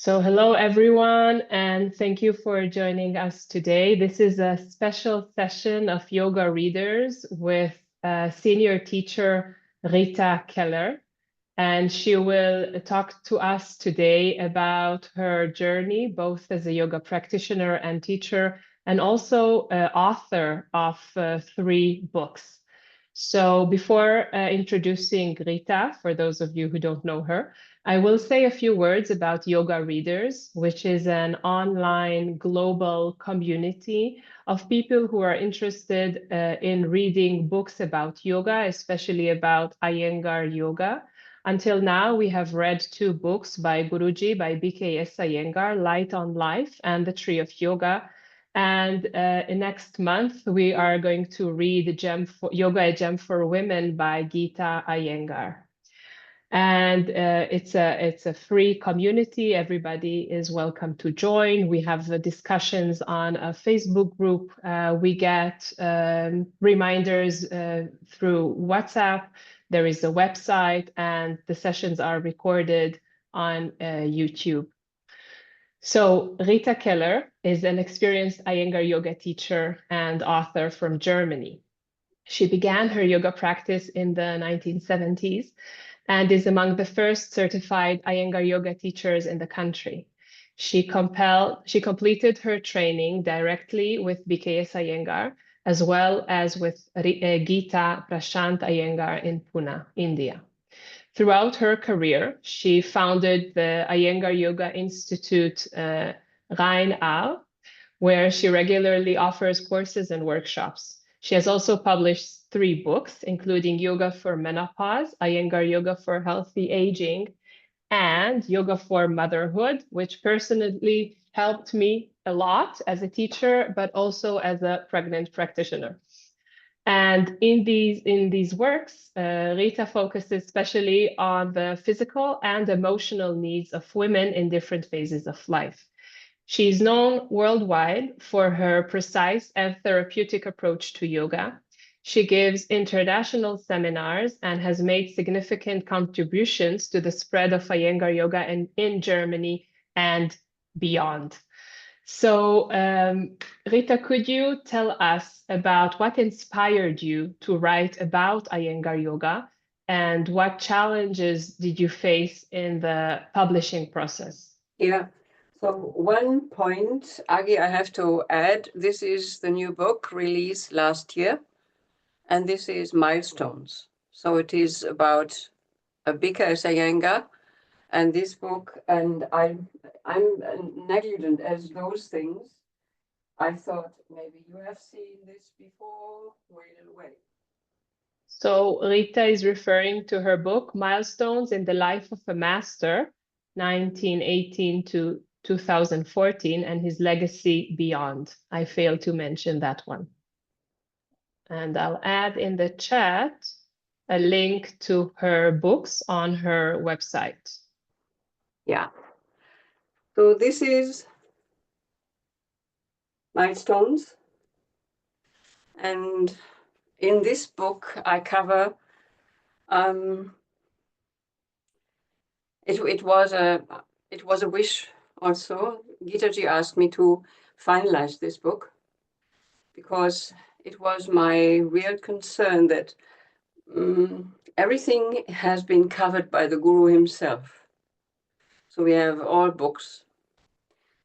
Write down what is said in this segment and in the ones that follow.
So hello everyone, and thank you for joining us today. This is a special session of yoga readers with senior teacher Rita Keller, and she will talk to us today about her journey, both as a yoga practitioner and teacher, and also author of 3 books. So before introducing Rita, for those of you who don't know her, I will say a few words about Yoga Readers, which is an online global community of people who are interested in reading books about yoga, especially about Iyengar Yoga. Until now, we have read 2 books by Guruji, by B.K.S. Iyengar, Light on Life and The Tree of Yoga. And next month, we are going to read Yoga, a Gem for Women by Gita Iyengar. And it's a free community. Everybody is welcome to join. We have discussions on a Facebook group. We get reminders through WhatsApp. There is a website, and the sessions are recorded on YouTube. So Rita Keller is an experienced Iyengar yoga teacher and author from Germany. She began her yoga practice in the 1970s and is among the first certified Iyengar yoga teachers in the country. She completed her training directly with B.K.S. Iyengar, as well as with Gita Prashant Iyengar in Pune, India. Throughout her career, she founded the Iyengar Yoga Institute Rhein-Aal, where she regularly offers courses and workshops. She has also published 3 books, including Yoga for Menopause, Iyengar Yoga for Healthy Aging, and Yoga for Motherhood, which personally helped me a lot as a teacher, but also as a pregnant practitioner. And in these works, Rita focuses especially on the physical and emotional needs of women in different phases of life. She is known worldwide for her precise and therapeutic approach to yoga. She gives international seminars and has made significant contributions to the spread of Iyengar yoga in Germany and beyond. So, Rita, could you tell us about what inspired you to write about Iyengar yoga and what challenges did you face in the publishing process? Yeah. So one point, Agi, I have to add, this is the new book released last year, and this is Milestones. So it is about a B.K.S. Iyengar, and this book, and I'm negligent as those things. I thought maybe you have seen this before. Wait a wait. So Rita is referring to her book, Milestones in the Life of a Master, 1918 to 2014, and his legacy beyond. I failed to mention that one. And I'll add in the chat a link to her books on her website. Yeah. So this is Milestones. And in this book, I cover, it was a wish also. Gitaji asked me to finalize this book because it was my real concern that everything has been covered by the Guru himself. So we have all books.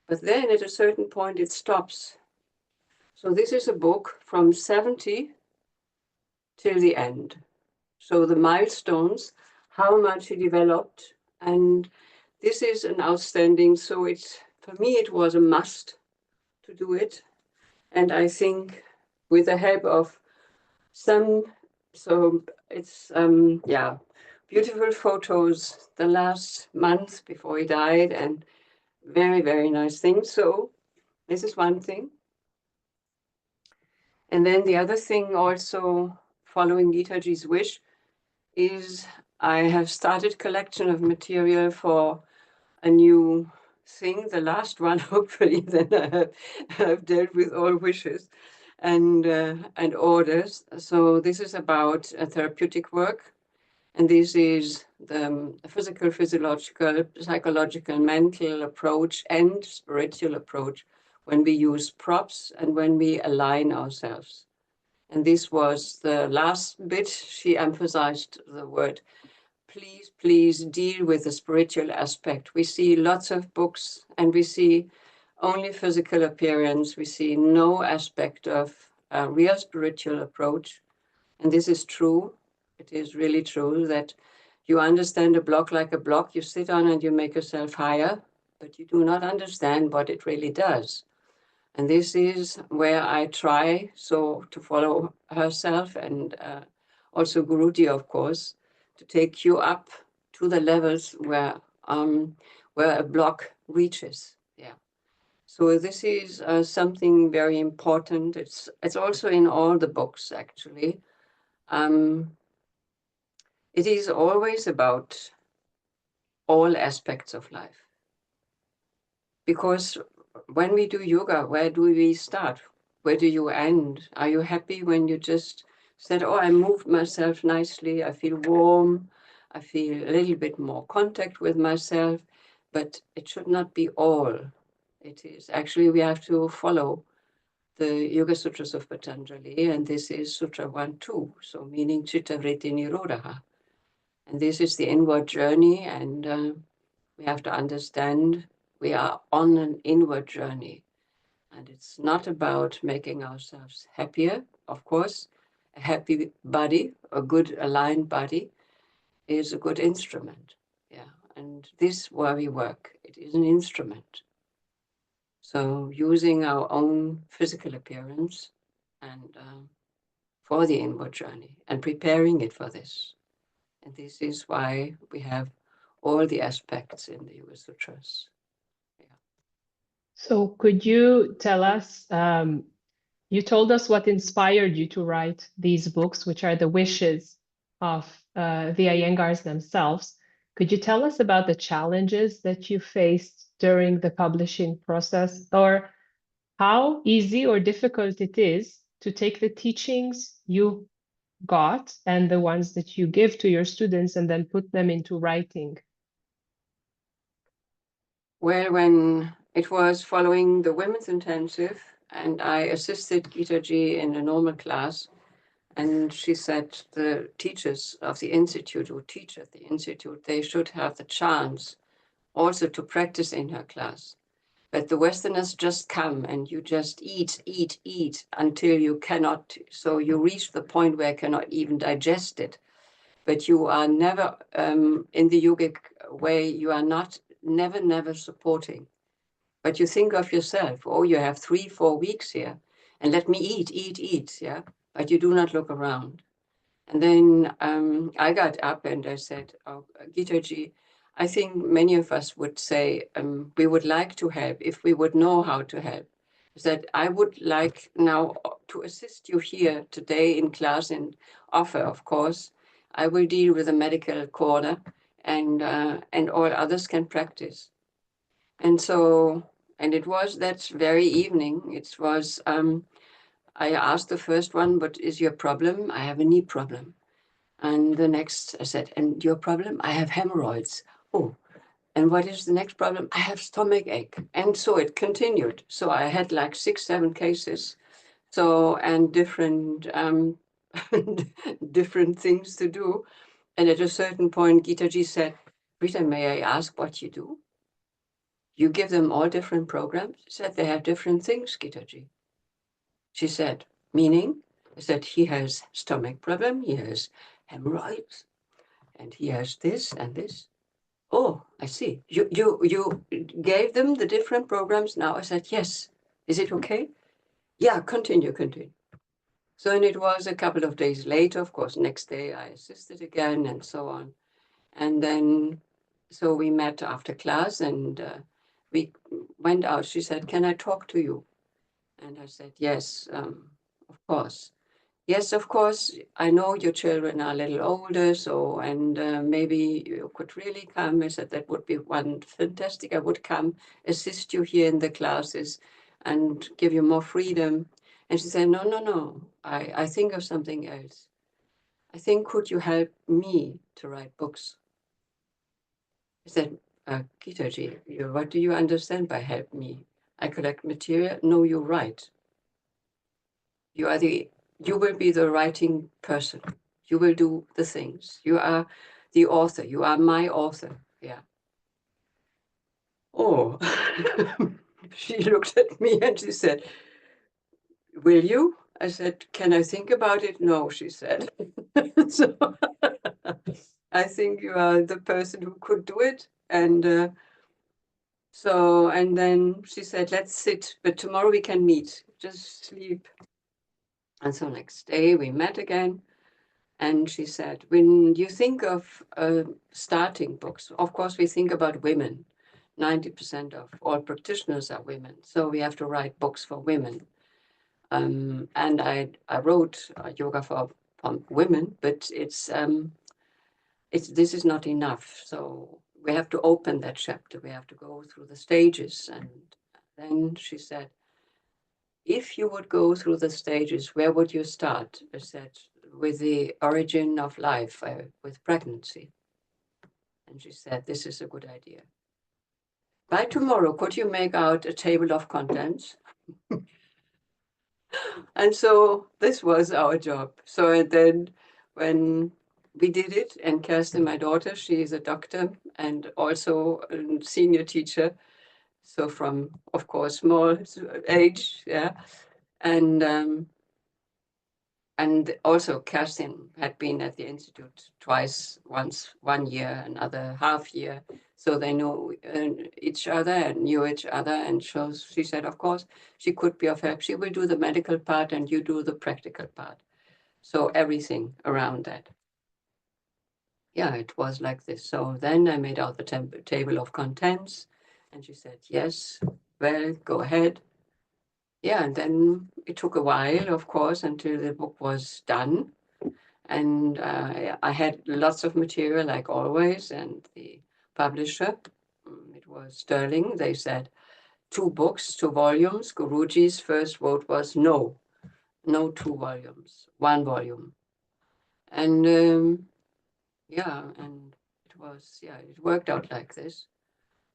But then at a certain point it stops. So this is a book from 70 till the end. So the milestones, how much he developed, and this is an outstanding, so for me it was a must to do it. And I think with the help of some, so it's, beautiful photos the last month before he died, and very, very nice things. So this is one thing. And then the other thing also, following Gitaji's wish, is I have started collection of material for a new thing, the last one, hopefully, then I have dealt with all wishes and orders. So this is about a therapeutic work. And this is the physical, physiological, psychological, mental approach and spiritual approach when we use props and when we align ourselves. And this was the last bit. She emphasized the word, please, please deal with the spiritual aspect. We see lots of books and we see only physical appearance. We see no aspect of a real spiritual approach. And this is true. It is really true that you understand a block like a block, you sit on and you make yourself higher, but you do not understand what it really does. And this is where I try so to follow herself and also Guruji, of course, to take you up to the levels where a block reaches. Yeah. So this is something very important. It's also in all the books actually. It is always about all aspects of life. Because when we do yoga, where do we start? Where do you end? Are you happy when you just said, oh, I moved myself nicely, I feel warm, I feel a little bit more contact with myself, but it should not be all. It is actually, we have to follow the Yoga Sutras of Patanjali, and this is Sutra 1-2, so meaning Chitta Vritti Nirodha. And this is the inward journey, and we have to understand we are on an inward journey. And it's not about making ourselves happier. Of course, a happy body, a good aligned body, is a good instrument. Yeah, and this where we work, it is an instrument. So using our own physical appearance and for the inward journey and preparing it for this. And this is why we have all the aspects in the Yoga Sutras. Yeah. So could you tell us, you told us what inspired you to write these books, which are the wishes of the Iyengars themselves. Could you tell us about the challenges that you faced during the publishing process, or how easy or difficult it is to take the teachings you got and the ones that you give to your students and then put them into writing? Well, when it was following the women's intensive and I assisted Gita Ji in a normal class, and she said the teachers of the institute who teach at the institute, they should have the chance also to practice in her class. But the Westerners just come and you just eat, eat, eat until you cannot, so you reach the point where you cannot even digest it. But you are never, in the yogic way, you are not, never supporting. But you think of yourself, oh, you have 3-4 weeks here, and let me eat, eat, eat, yeah? But you do not look around. And then I got up and I said, oh, Gita Ji, I think many of us would say we would like to help if we would know how to help. That I would like now to assist you here today in class and offer, of course. I will deal with the medical corner and all others can practice. And so, and it was that very evening, it was, I asked the first one, what is your problem? I have a knee problem. And the next, I said, and your problem? I have hemorrhoids. Oh, and what is the next problem? I have stomach ache. And so it continued. So I had like 6-7 cases. So, and different, different things to do. And at a certain point, Gita Ji said, Rita, may I ask what you do? You give them all different programs? She said, they have different things, Gita Ji. She said, meaning? I said, he has stomach problem, he has hemorrhoids, and he has this and this. Oh, I see. You gave them the different programs now? I said, yes. Is it okay? Yeah, continue. So, and it was a couple of days later, of course, next day I assisted again and so on. And then, so we met after class and we went out. She said, can I talk to you? And I said, yes, of course. Yes, of course. I know your children are a little older, so, and maybe you could really come. I said, that would be one fantastic. I would come, assist you here in the classes and give you more freedom. And she said, no. I think of something else. I think, could you help me to write books. I said, Gita ji, what do you understand by help me? I collect material. No, you're right. You will be the writing person. You will do the things. You are the author. You are my author. Yeah. Oh, she looked at me and she said, will you? I said, can I think about it? No, she said. So I think you are the person who could do it. And and then she said, let's sit, but tomorrow we can meet. Just sleep. And so next day we met again. And she said, when you think of starting books, of course, we think about women. 90% of all practitioners are women. So we have to write books for women. And I wrote yoga for women, but this is not enough. So we have to open that chapter. We have to go through the stages. And then she said, if you would go through the stages, where would you start? I said, with the origin of life, with pregnancy. And she said, this is a good idea. By tomorrow, could you make out a table of contents? And so this was our job. So then when we did it, and Kerstin, my daughter, she is a doctor and also a senior teacher. So from, of course, small age, yeah. And also Kerstin had been at the Institute twice, once 1 year, another half year. So they know each other and knew each other. And so she said, of course, she could be of help. She will do the medical part and you do the practical part. So everything around that. Yeah, it was like this. So then I made out the table of contents. And she said, yes, well, go ahead. Yeah, and then it took a while, of course, until the book was done. And I had lots of material, like always, and the publisher, it was Sterling, they said, 2 books, 2 volumes. Guruji's first vote was no 2 volumes, 1 volume. And and it worked out like this.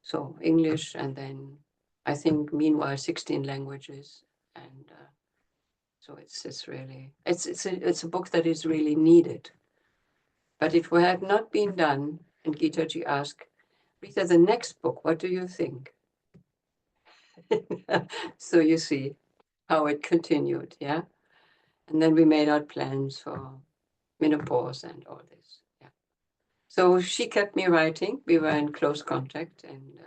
So English, and then I think meanwhile 16 languages. And so it's really, it's a book that is really needed. But it had not been done, and Gitaji asked, Rita, the next book, what do you think? So you see how it continued, yeah? And then we made our plans for menopause and all this, yeah. So she kept me writing. We were in close contact, and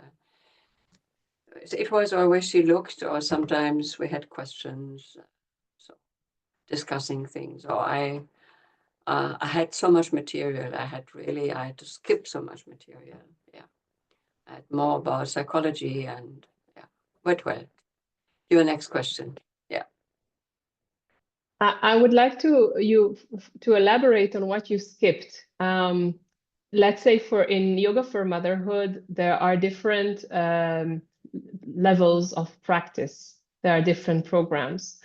it was always she looked, or sometimes we had questions, so discussing things, or I had so much material. I had to skip so much material, yeah. I had more about psychology and, yeah. But well, your next question. Yeah. I would like to elaborate on what you skipped. Let's say in Yoga for Motherhood, there are different levels of practice. There are different programs.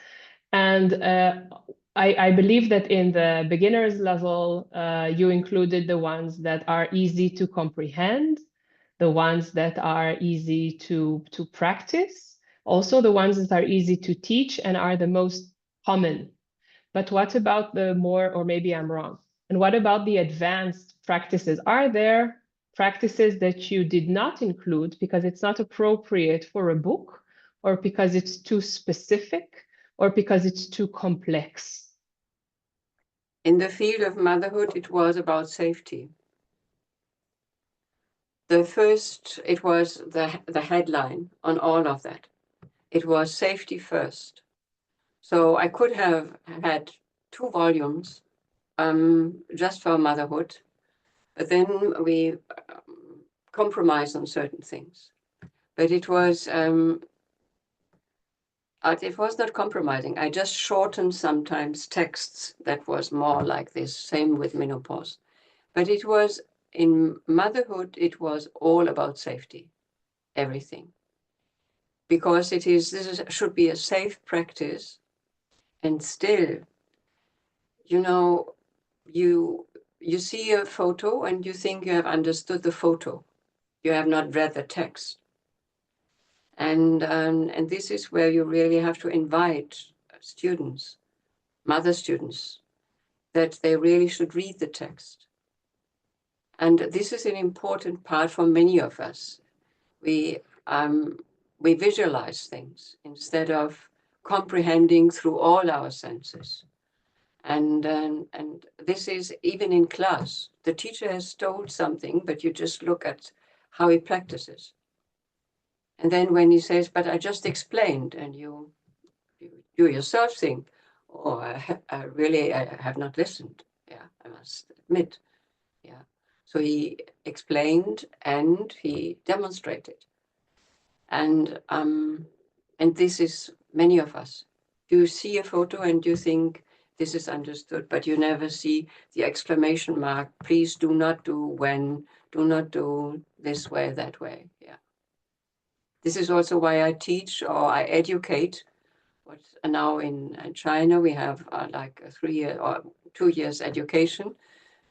And I believe that in the beginner's level, you included the ones that are easy to comprehend, the ones that are easy to practice, also the ones that are easy to teach and are the most common. But what about the more, or maybe I'm wrong, and what about the advanced practices? Are there practices that you did not include because it's not appropriate for a book, or because it's too specific, or because it's too complex? In the field of motherhood, it was about safety. It was the headline on all of that. It was safety first. So I could have had 2 volumes just for motherhood, but then we compromised on certain things. But it was not compromising. I just shortened sometimes texts that was more like this, same with menopause. But it was, in motherhood, it was all about safety, everything. Because should be a safe practice, and still, you you see a photo and you think you have understood the photo. You have not read the text. And this is where you really have to invite students, mother students, that they really should read the text. And this is an important part for many of us. We visualize things instead of comprehending through all our senses. And this is even in class. The teacher has told something, but you just look at how he practices. And then when he says, but I just explained, and you yourself think, oh, I have not listened. Yeah, I must admit. Yeah. So he explained and he demonstrated. And this is many of us. You see a photo and you think this is understood, but you never see the exclamation mark. Please do not do when, do not do this way, that way. Yeah. This is also why I teach or I educate. But now in China, we have like a 3 year or 2 years education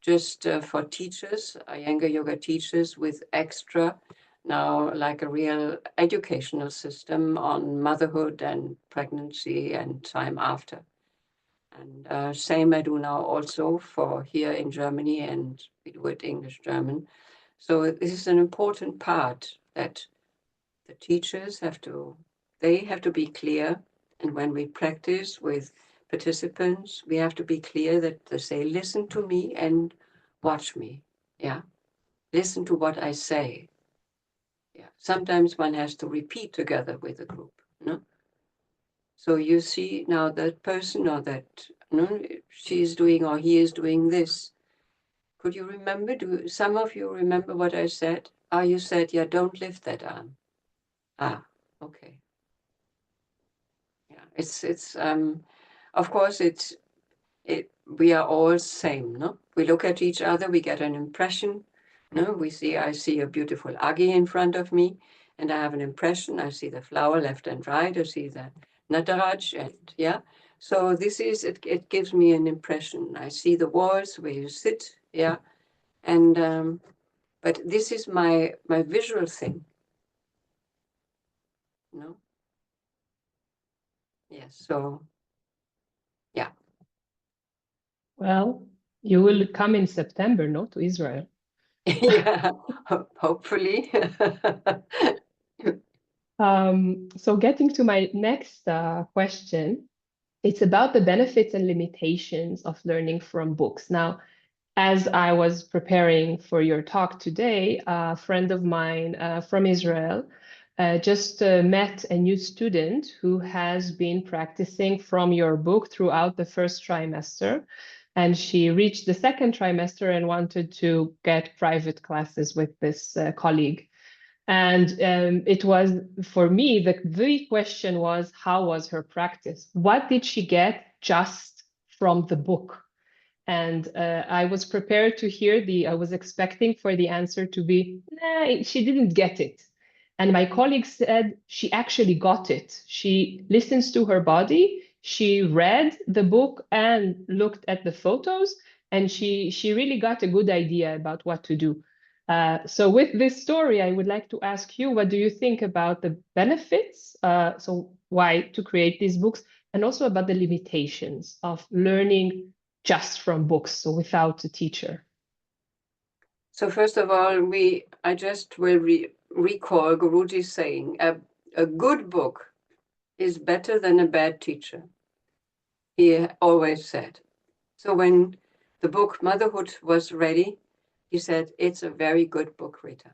just for teachers, Iyengar Yoga teachers with extra now like a real educational system on motherhood and pregnancy and time after. And same I do now also for here in Germany, and we do it English, German. So this is an important part that the teachers they have to be clear. And when we practice with participants, we have to be clear that they say, listen to me and watch me. Yeah. Listen to what I say. Yeah. Sometimes one has to repeat together with a group. No? So you see now that person or that she is doing or he is doing this. Could you remember? Do some of you remember what I said? You said, yeah, don't lift that arm. Okay. Yeah, it's of course we are all same, no? We look at each other, we get an impression, no? I see a beautiful Agi in front of me, and I have an impression. I see the flower left and right. I see the Nataraj, and yeah. So this is it gives me an impression. I see the walls where you sit, yeah, and but this is my visual thing, no? Yes. So yeah. Well, you will come in September, no, to Israel. Yeah, hopefully. So getting to my next question, it's about the benefits and limitations of learning from books. Now, as I was preparing for your talk today, a friend of mine from Israel just met a new student who has been practicing from your book throughout the first trimester. And she reached the second trimester and wanted to get private classes with this colleague. And it was, for me, the question was, how was her practice? What did she get just from the book? And I was prepared to hear I was expecting for the answer to be, nah, she didn't get it. And my colleague said she actually got it. She listens to her body. She read the book and looked at the photos, and she really got a good idea about what to do. So with this story, I would like to ask you, what do you think about the benefits? So why to create these books, and also about the limitations of learning just from books, so without a teacher? So first of all, I just will recall Guruji's saying, a good book is better than a bad teacher. He always said. So when the book Motherhood was ready, he said, it's a very good book, Rita.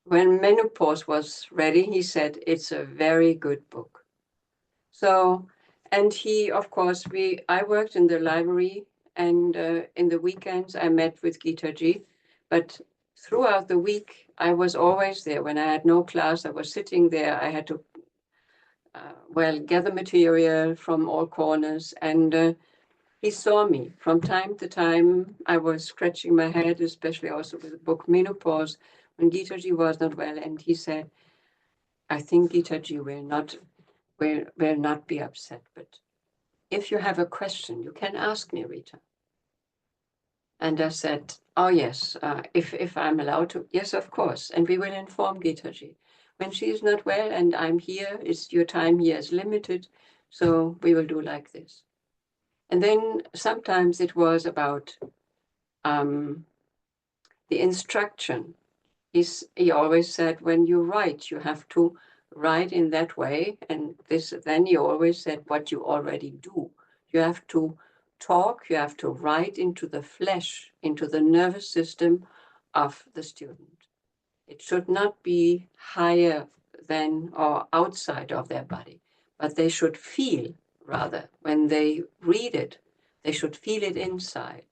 When Menopause was ready, he said, it's a very good book. So, and he, of course, I worked in the library, and in the weekends I met with Gita Ji, but throughout the week I was always there. When I had no class, I was sitting there. I had to, gather material from all corners, and he saw me. From time to time, I was scratching my head, especially also with the book Menopause, when Gita Ji was not well, and he said, I think Gita Ji will not be upset, but if you have a question, you can ask me, Rita. And I said, oh yes, if I'm allowed to, yes, of course. And we will inform Gitaji. When she is not well and I'm here, your time here is limited, so we will do like this. And then sometimes it was about the instruction. He always said, when you write, you have to write in that way. And then he always said, what you already do. You have to talk, you have to write into the flesh, into the nervous system of the student. It should not be higher than or outside of their body, but they should feel, rather, when they read it, they should feel it inside.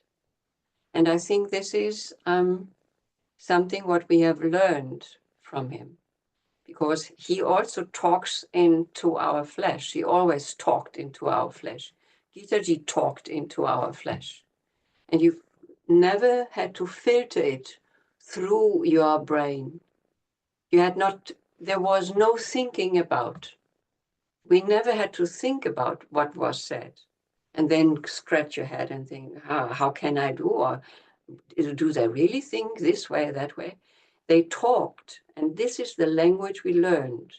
And I think this is something what we have learned from him, because he also talks into our flesh. He always talked into our flesh. Gitaji talked into our flesh. And you never had to filter it through your brain. There was no thinking about. We never had to think about what was said and then scratch your head and think, how can I do? Or do they really think this way, that way? They talked, and this is the language we learned.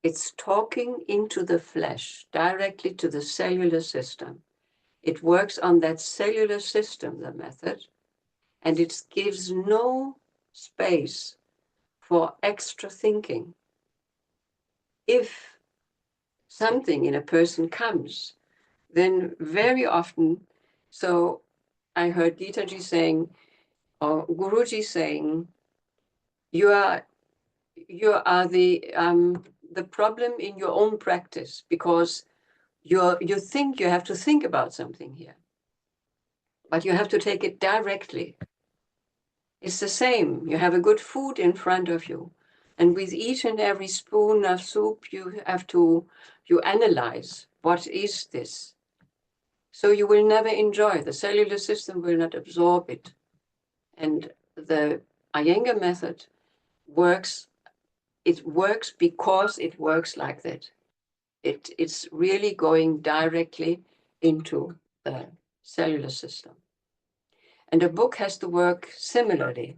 It's talking into the flesh, directly to the cellular system. It works on that cellular system, the method, and it gives no space for extra thinking. If something in a person comes, then very often, so I heard Gitaji saying, or Guruji saying, you are the problem in your own practice, because you think you have to think about something here, but you have to take it directly. It's the same. You have a good food in front of you, and with each and every spoon of soup, you analyze, what is this? So you will never enjoy. The cellular system will not absorb it. And the Iyengar method works. It works because it works like that. It's really going directly into the cellular system. And a book has to work similarly.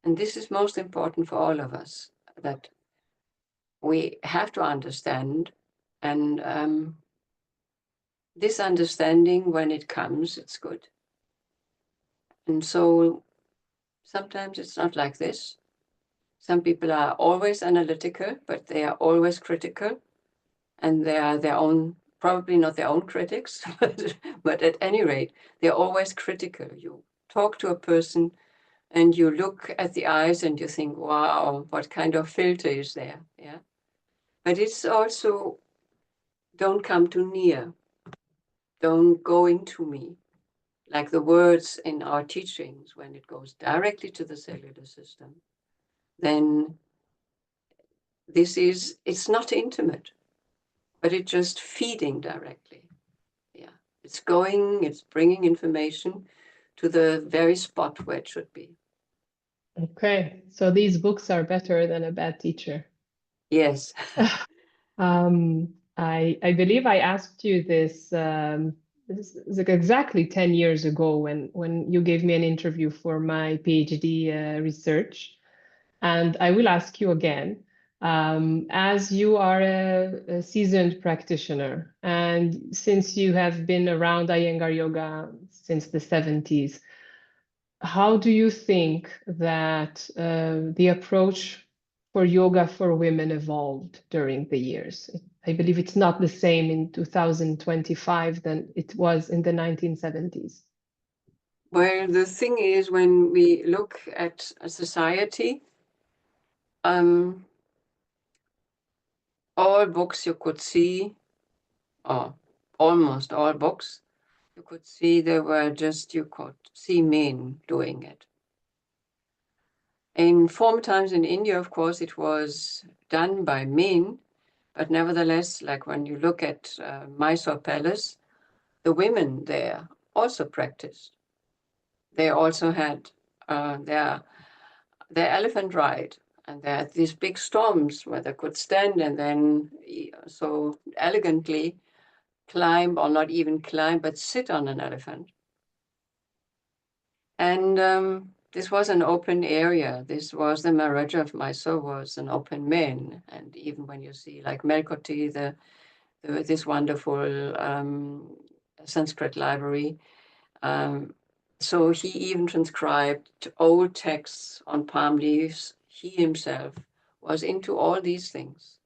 And this is most important for all of us, that we have to understand, and this understanding, when it comes, it's good. And so sometimes it's not like this. Some people are always analytical, but they are always critical, and they are their own, probably not their own critics, but at any rate, they're always critical. You talk to a person and you look at the eyes and you think, wow, what kind of filter is there? Yeah. But it's also, don't come too near. Don't go into me. Like the words in our teachings, when it goes directly to the cellular system, then it's not intimate, but it's just feeding directly. Yeah. It's bringing information to the very spot where it should be. Okay, so these books are better than a bad teacher. Yes. I believe I asked you this, this is like exactly 10 years ago when you gave me an interview for my PhD research. And I will ask you again, as you are a seasoned practitioner, and since you have been around Iyengar Yoga since the 70s, how do you think that the approach for yoga for women evolved during the years? I believe it's not the same in 2025 than it was in the 1970s. Well, the thing is, when we look at a society, all books you could see, or almost all books, you could see you could see men doing it. In former times in India, of course, it was done by men, but nevertheless, like when you look at Mysore Palace, the women there also practiced. They also had their elephant ride, and they had these big storms where they could stand and then so elegantly climb, or not even climb, but sit on an elephant. And this was an open area. This was the Maharaja of Mysore was an open man. And even when you see like Melkoti, this wonderful Sanskrit library, so he even transcribed old texts on palm leaves. He himself was into all these things.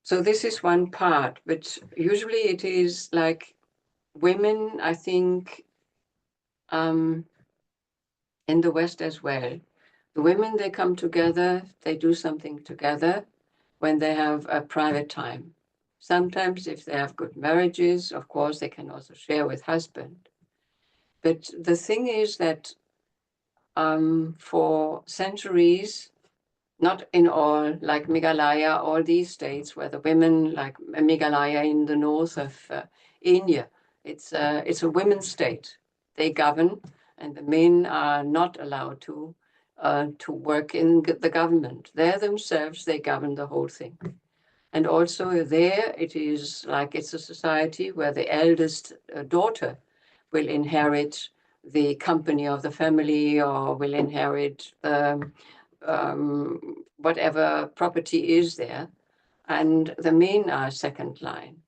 So this is one part, but usually it is like women, I think, in the West as well. The women, they come together, they do something together when they have a private time. Sometimes if they have good marriages, of course, they can also share with husband. But the thing is that for centuries, not in all, like Meghalaya, all these states where the women, like Meghalaya in the north of India, it's a women's state. They govern, and the men are not allowed to work in the government. They themselves, they govern the whole thing. And also there, it is like it's a society where the eldest daughter will inherit the company of the family or will inherit whatever property is there. And the men are second line.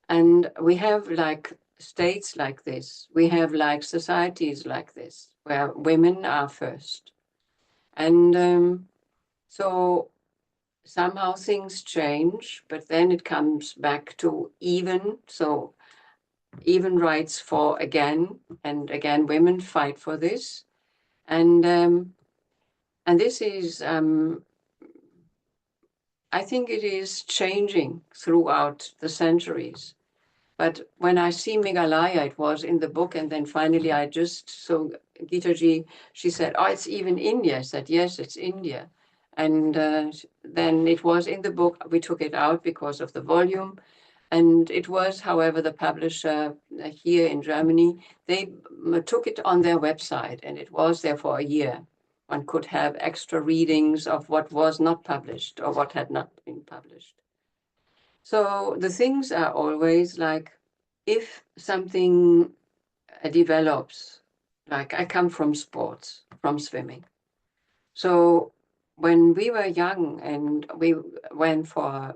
And we have like states like this. We have like societies like this, where women are first. And so somehow things change, but then it comes back to even. So even rights for again and again, women fight for this. And this is, I think it is changing throughout the centuries. But when I see Meghalaya, it was in the book, and then finally so Gita ji, she said, oh, it's even India. I said, yes, it's India. And then it was in the book, we took it out because of the volume. And it was, however, the publisher here in Germany, they took it on their website, and it was there for a year. One could have extra readings of what was not published or what had not been published. So the things are always like, if something develops, like I come from sports, from swimming. So when we were young and we went for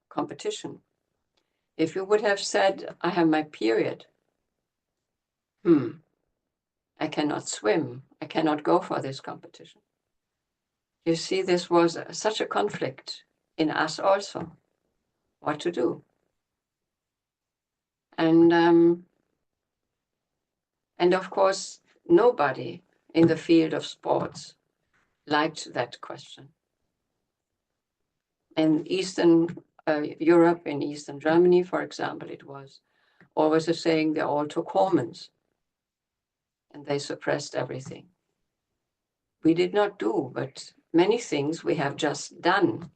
competition, if you would have said, I have my period, I cannot swim, I cannot go for this competition. You see, this was such a conflict in us also, what to do. And of course, nobody in the field of sports liked that question. In Eastern Europe, in Eastern Germany, for example, it was always a saying, they all took hormones and they suppressed everything. We did not do, but many things we have just done,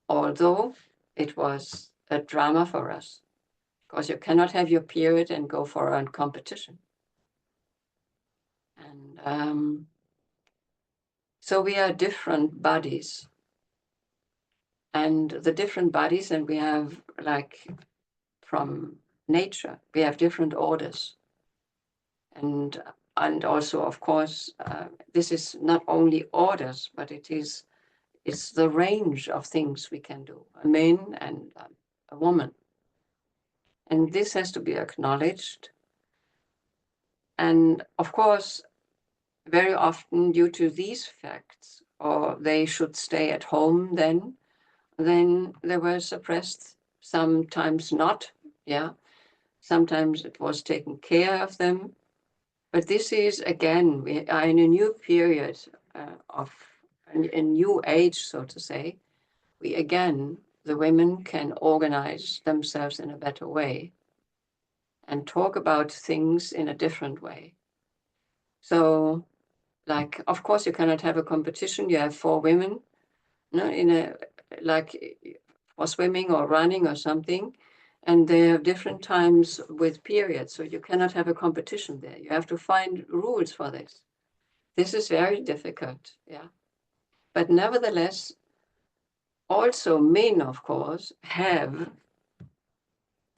although it was a drama for us, because you cannot have your period and go for a competition. And so we are different bodies. And the different bodies, and we have like from nature, we have different orders. And also, of course, this is not only orders, but it's the range of things we can do, a man and a woman. And this has to be acknowledged. And of course, very often due to these facts, or they should stay at home then they were suppressed, sometimes not, yeah. Sometimes it was taken care of them. But this is, again, we are in a new period of a new age, so to say. The women can organize themselves in a better way and talk about things in a different way. So, like, of course, you cannot have a competition. You have 4 women, no, for swimming or running or something, and they have different times with periods. So you cannot have a competition there. You have to find rules for this. This is very difficult, yeah. But nevertheless, also men, of course, have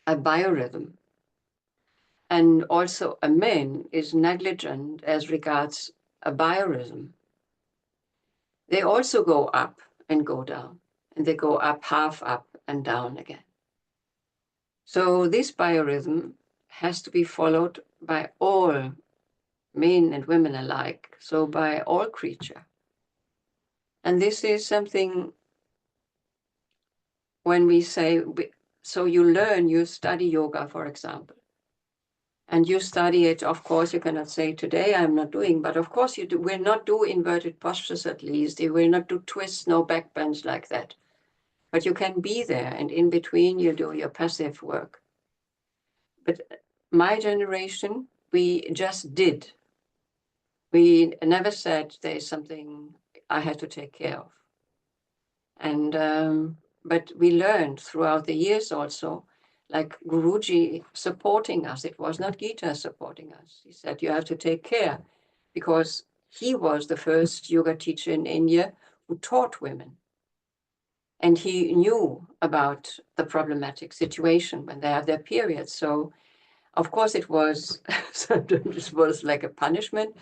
a biorhythm. and also a man is negligent as regards a biorhythm, they also go up and go down, and they go up, half up and down again. So this biorhythm has to be followed by all men and women alike, so by all creature. And this is something when we say, so you learn, you study yoga, for example, and you study it, of course, you cannot say today I'm not doing, but of course you will not do inverted postures at least. You will not do twists, no back bends like that. But you can be there, and in between you do your passive work. But my generation, we just did. We never said there's something I had to take care of. And but we learned throughout the years also, like Guruji supporting us. It was not Gita supporting us. He said, you have to take care, because he was the first yoga teacher in India who taught women. And he knew about the problematic situation when they have their periods. So, of course, it was sometimes it was like a punishment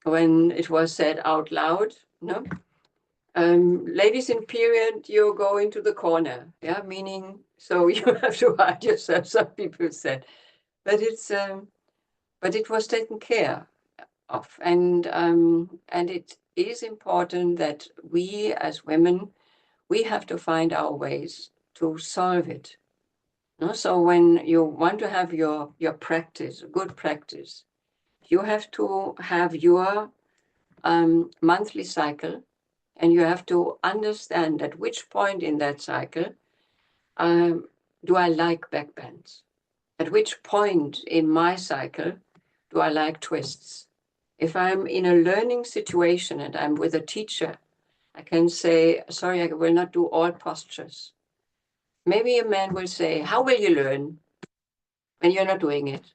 when it was said out loud, no? Ladies in period, you go into the corner, yeah, meaning, so you have to hide yourself, some people said. But but it was taken care of. And it is important that we as women, we have to find our ways to solve it. No? So when you want to have your practice, good practice, you have to have your monthly cycle, and you have to understand at which point in that cycle do I like backbends? At which point in my cycle do I like twists? If I'm in a learning situation and I'm with a teacher, I can say, sorry, I will not do all postures. Maybe a man will say, how will you learn when you're not doing it?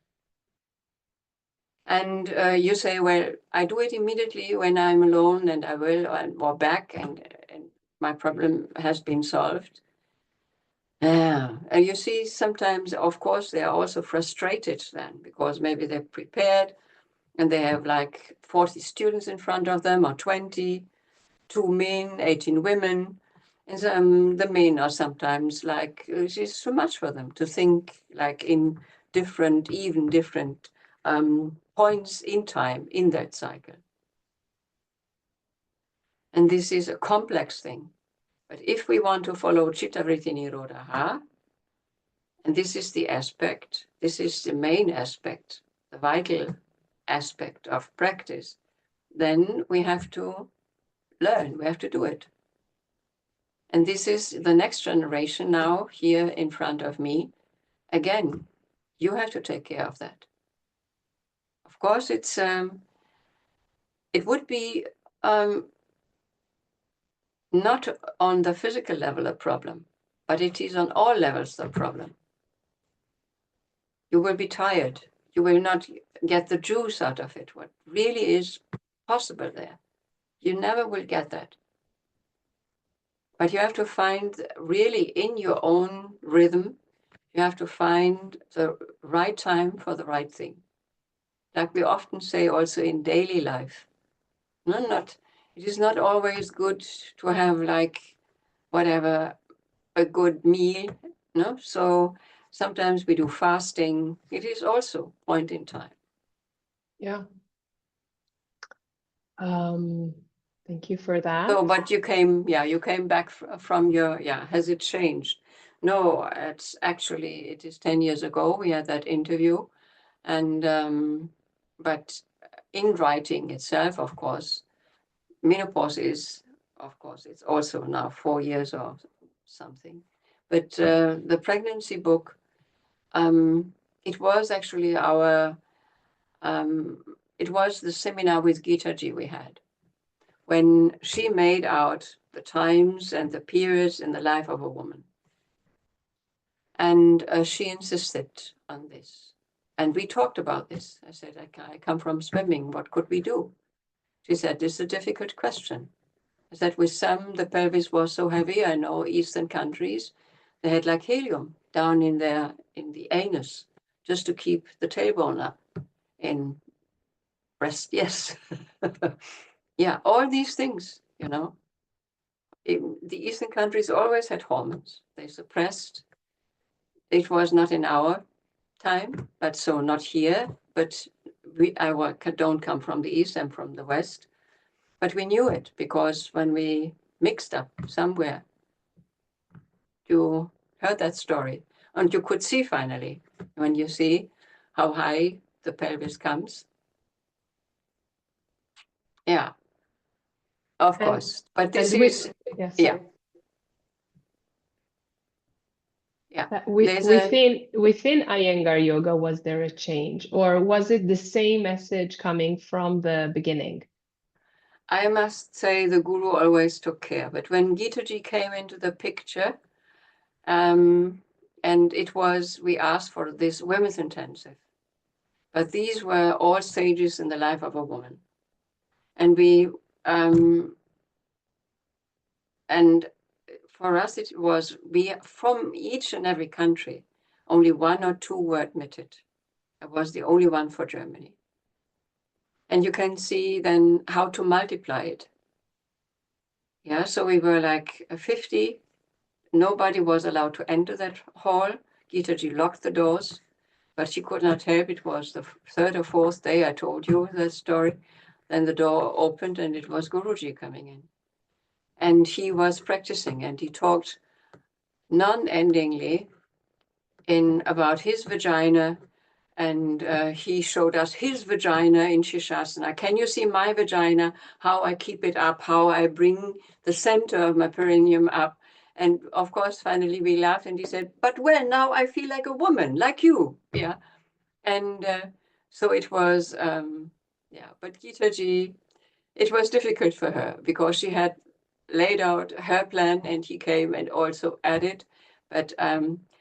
And you say, well, I do it immediately when I'm alone, and I will, or back, and my problem has been solved. Yeah. And you see, sometimes, of course, they are also frustrated then, because maybe they're prepared and they have like 40 students in front of them, or 20, 2 men, 18 women. And the men are sometimes like, it's too much for them to think like in different points in time in that cycle. And this is a complex thing. But if we want to follow Chitta Vritti Nirodha, and this is the aspect, this is the main aspect, the vital aspect of practice, then we have to learn, we have to do it. And this is the next generation now here in front of me. Again, you have to take care of that. Of course, it would be not on the physical level a problem, but it is on all levels the problem. You will be tired. You will not get the juice out of it, what really is possible there. You never will get that. But you have to find really in your own rhythm, you have to find the right time for the right thing. Like we often say also in daily life. It is not always good to have like whatever, a good meal. No? So sometimes we do fasting. It is also point in time. Yeah. Thank you for that. So, but you came back from your, has it changed? No, it is 10 years ago. We had that interview, and but in writing itself, of course, menopause is, of course, it's also now 4 years or something. But the pregnancy book, it was actually it was the seminar with Gita Ji we had, when she made out the times and the periods in the life of a woman. And she insisted on this. And we talked about this. I said, I come from swimming. What could we do? She said, this is a difficult question. I said, with some, the pelvis was so heavy. I know Eastern countries, they had like helium down in the anus just to keep the tailbone up in breast. Yes. Yeah, all these things, you know. In the Eastern countries always had hormones. They suppressed. It was not in our time, but so not here. But don't come from the East, I'm from the West. But we knew it because when we mixed up somewhere, you heard that story. And you could see finally, when you see how high the pelvis comes. Yeah, of course. But this is, yeah. Yeah. Within Iyengar Yoga, was there a change, or was it the same message coming from the beginning? I must say the guru always took care. But when Gitaji came into the picture, and we asked for this women's intensive. But these were all stages in the life of a woman. And and for us, it was, from each and every country, only 1 or 2 were admitted. I was the only one for Germany. And you can see then how to multiply it. Yeah, so we were like 50. Nobody was allowed to enter that hall. Gitaji locked the doors, but she could not help. It was the 3rd or 4th day, I told you the story. Then the door opened and it was Guruji coming in. And he was practicing and he talked non-endingly about his vagina. And he showed us his vagina in Shishasana. Can you see my vagina? How I keep it up, how I bring the center of my perineum up. And of course, finally we laughed and he said, but well, now I feel like a woman, like you. Yeah. And so it was, but Gitaji, it was difficult for her because she had laid out her plan and he came and also added. But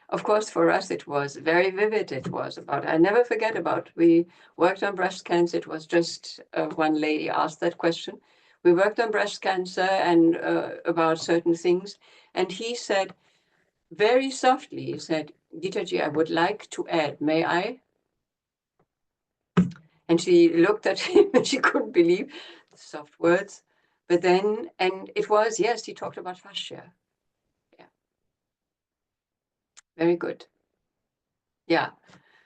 of course, for us, it was very vivid. It was about, I never forget about, we worked on breast cancer. It was just one lady asked that question. We worked on breast cancer and about certain things. And he said, very softly, he said, Gitaji, I would like to add, may I? And she looked at him and she couldn't believe the soft words. But then, and it was, yes, he talked about fascia. Yeah. Very good. Yeah.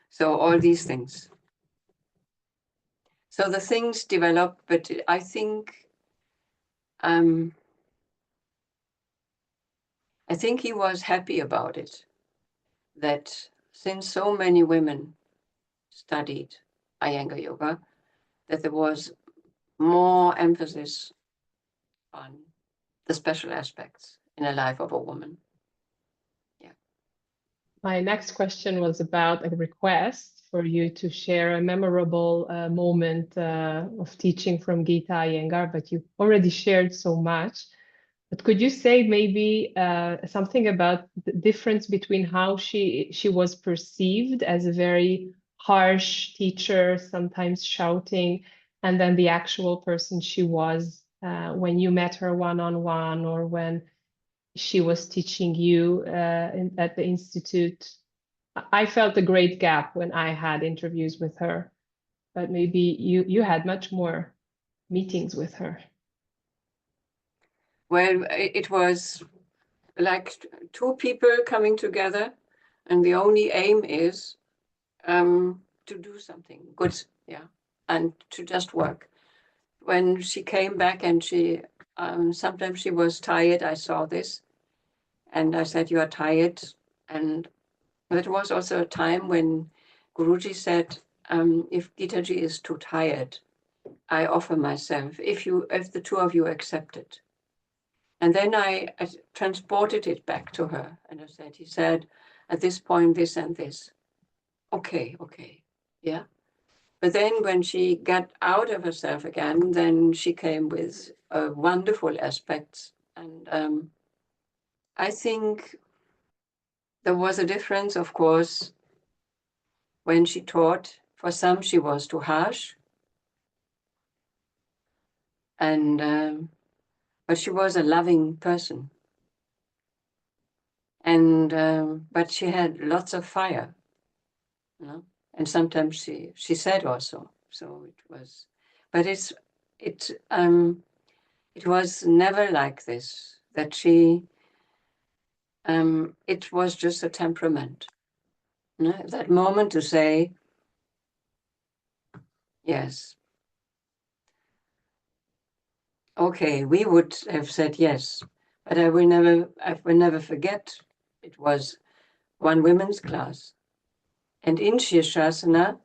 So all these things. So the things develop, but I think he was happy about it, that since so many women studied Iyengar Yoga, that there was more emphasis on the special aspects in the life of a woman. Yeah. My next question was about a request for you to share a memorable moment of teaching from Gita Iyengar, but you already shared so much. But could you say maybe something about the difference between how she was perceived as a very harsh teacher, sometimes shouting, and then the actual person she was when you met her one-on-one, or when she was teaching you at the institute? I felt a great gap when I had interviews with her, but maybe you had much more meetings with her. Well, it was like 2 people coming together, and the only aim is to do something good, yeah, and to just work. When she came back and she, sometimes she was tired, I saw this, and I said, you are tired. And it was also a time when Guruji said, if Gitaji is too tired, I offer myself, if the 2 of you accept it. And then I transported it back to her and I said, he said, at this point, this and this. Okay, yeah. But then when she got out of herself again, then she came with wonderful aspects. And I think there was a difference, of course, when she taught. For some, she was too harsh. But she was a loving person. And but she had lots of fire. you know. And sometimes she said also. So it was, but it was never like this. That it was just a temperament. You know? That moment to say yes. Okay, we would have said yes, but I will never forget. It was one women's class, and in Shirshasana,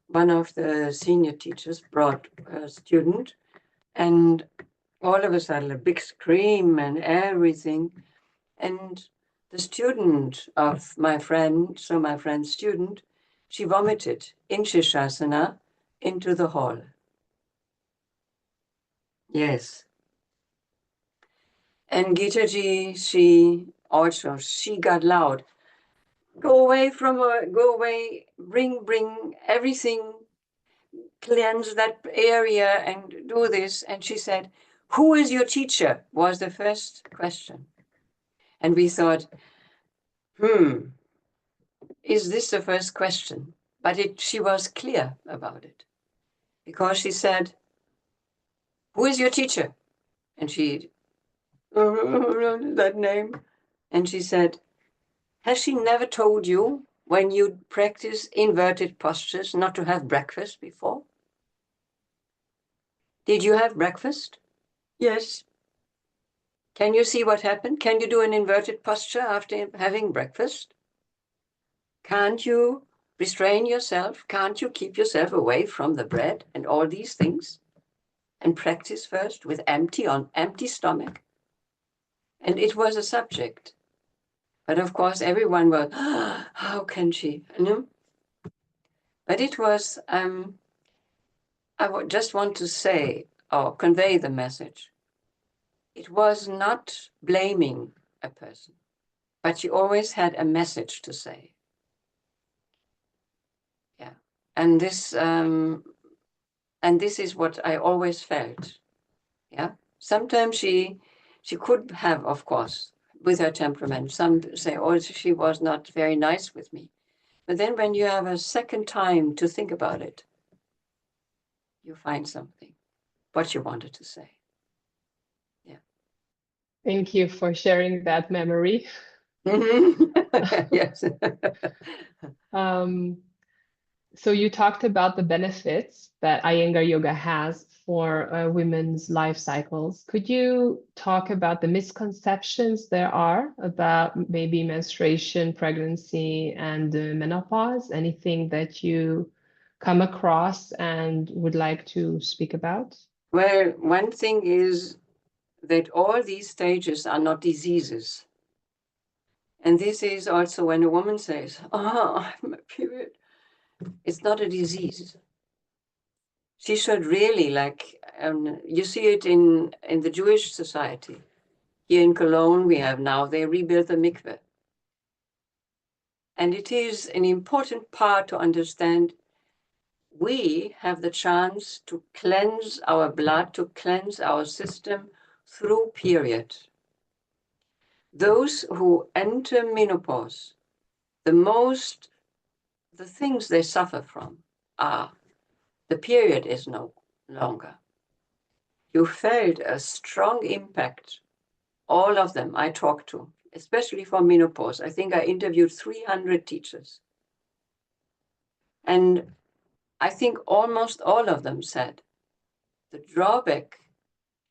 one of the senior teachers brought a student, and all of a sudden a big scream and everything, and the student of my friend, so my friend's student, she vomited in Shirshasana into the hall. Yes. And Gitaji, she got loud. Go away from her, go away, bring everything, cleanse that area and do this. And she said, who is your teacher? Was the first question. And we thought, is this the first question? But she was clear about it because she said, who is your teacher? And she, that name. And she said, has she never told you when you practice inverted postures not to have breakfast before? Did you have breakfast? Yes. Can you see what happened? Can you do an inverted posture after having breakfast? Can't you restrain yourself? Can't you keep yourself away from the bread and all these things? And practice first with empty stomach. And it was a subject. But of course, everyone was, how can she? You know? But it was, just want to say or convey the message. It was not blaming a person, but she always had a message to say. Yeah. And this is what I always felt. Yeah. Sometimes she could have, of course, with her temperament. Some say, oh, she was not very nice with me. But then when you have a second time to think about it, you find something, what you wanted to say. Yeah. Thank you for sharing that memory. Yes. So you talked about the benefits that Iyengar Yoga has for women's life cycles. Could you talk about the misconceptions there are about maybe menstruation, pregnancy, and menopause? Anything that you come across and would like to speak about? Well, one thing is that all these stages are not diseases. And this is also when a woman says, oh, I'm a period. It's not a disease. She should really, you see it in the Jewish society. Here in Cologne, they rebuilt the mikveh. And it is an important part to understand we have the chance to cleanse our blood, to cleanse our system through period. Those who enter menopause, the things they suffer from are the period is no longer. You felt a strong impact, all of them I talked to, especially for menopause. I think I interviewed 300 teachers. And I think almost all of them said the drawback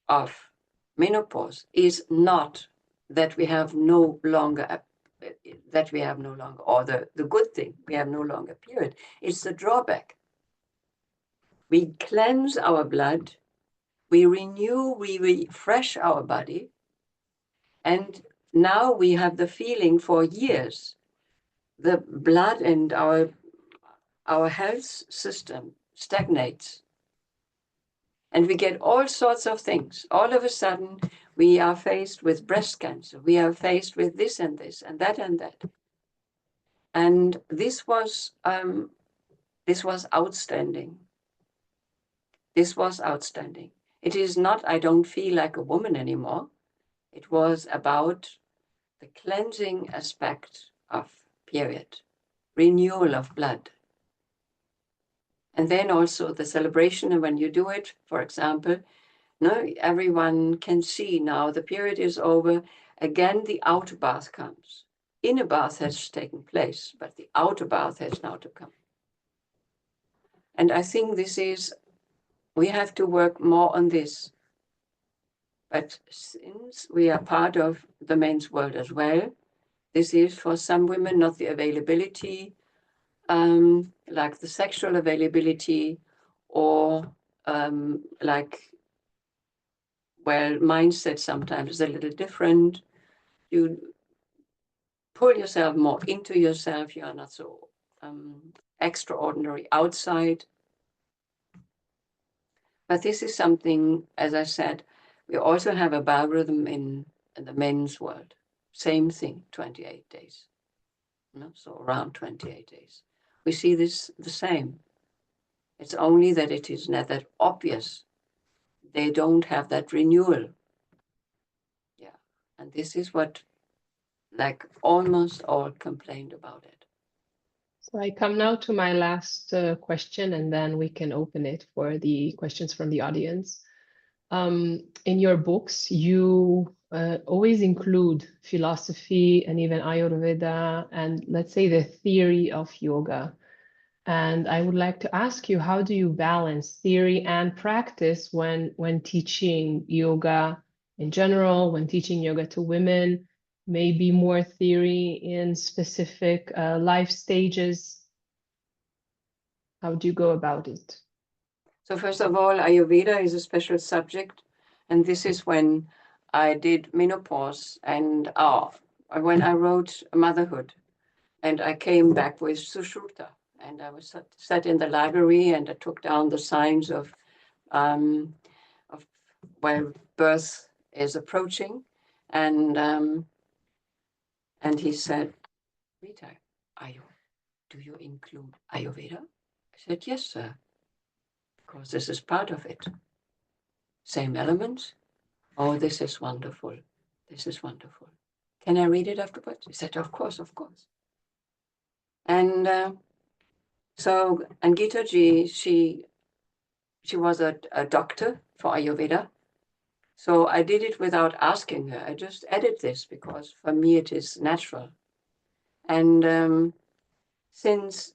of menopause is not that we have no longer, or the good thing, we have no longer period. It's the drawback. We cleanse our blood, we renew, we refresh our body, and now we have the feeling for years, the blood and our health system stagnates. And we get all sorts of things. All of a sudden, we are faced with breast cancer. We are faced with this and that and that. And this was outstanding. This was outstanding. It is not, I don't feel like a woman anymore. It was about the cleansing aspect of period, renewal of blood, And then also the celebration, and when you do it, for example, no, everyone can see now the period is over. Again, the outer bath comes. Inner bath has taken place, but the outer bath has now to come. And I think we have to work more on this. But since we are part of the men's world as well, this is for some women not the availability, like the sexual availability, or mindset sometimes is a little different. You pull yourself more into yourself. You are not so extraordinary outside. But this is something, as I said, we also have a biorhythm in the men's world. Same thing, 28 days. So around 28 days. We see this the same. It's only that it is not that obvious. They don't have that renewal. Yeah. And this is what, like, almost all complained about it. So I come now to my last question, and then we can open it for the questions from the audience. In your books, you always include philosophy and even Ayurveda and, let's say, the theory of yoga. And I would like to ask you, how do you balance theory and practice when teaching yoga in general, when teaching yoga to women, maybe more theory in specific life stages? How do you go about it? So first of all, Ayurveda is a special subject. And this is when I did Menopause and when I wrote Motherhood. And I came back with Sushruta. And I was sat in the library and I took down the signs of where birth is approaching. And he said, Rita, do you include Ayurveda? I said, yes, sir, because this is part of it. Same elements. Oh, this is wonderful. This is wonderful. Can I read it afterwards? He said, of course, of course. And and Gita ji, she was a doctor for Ayurveda. So I did it without asking her. I just added this because for me it is natural. And since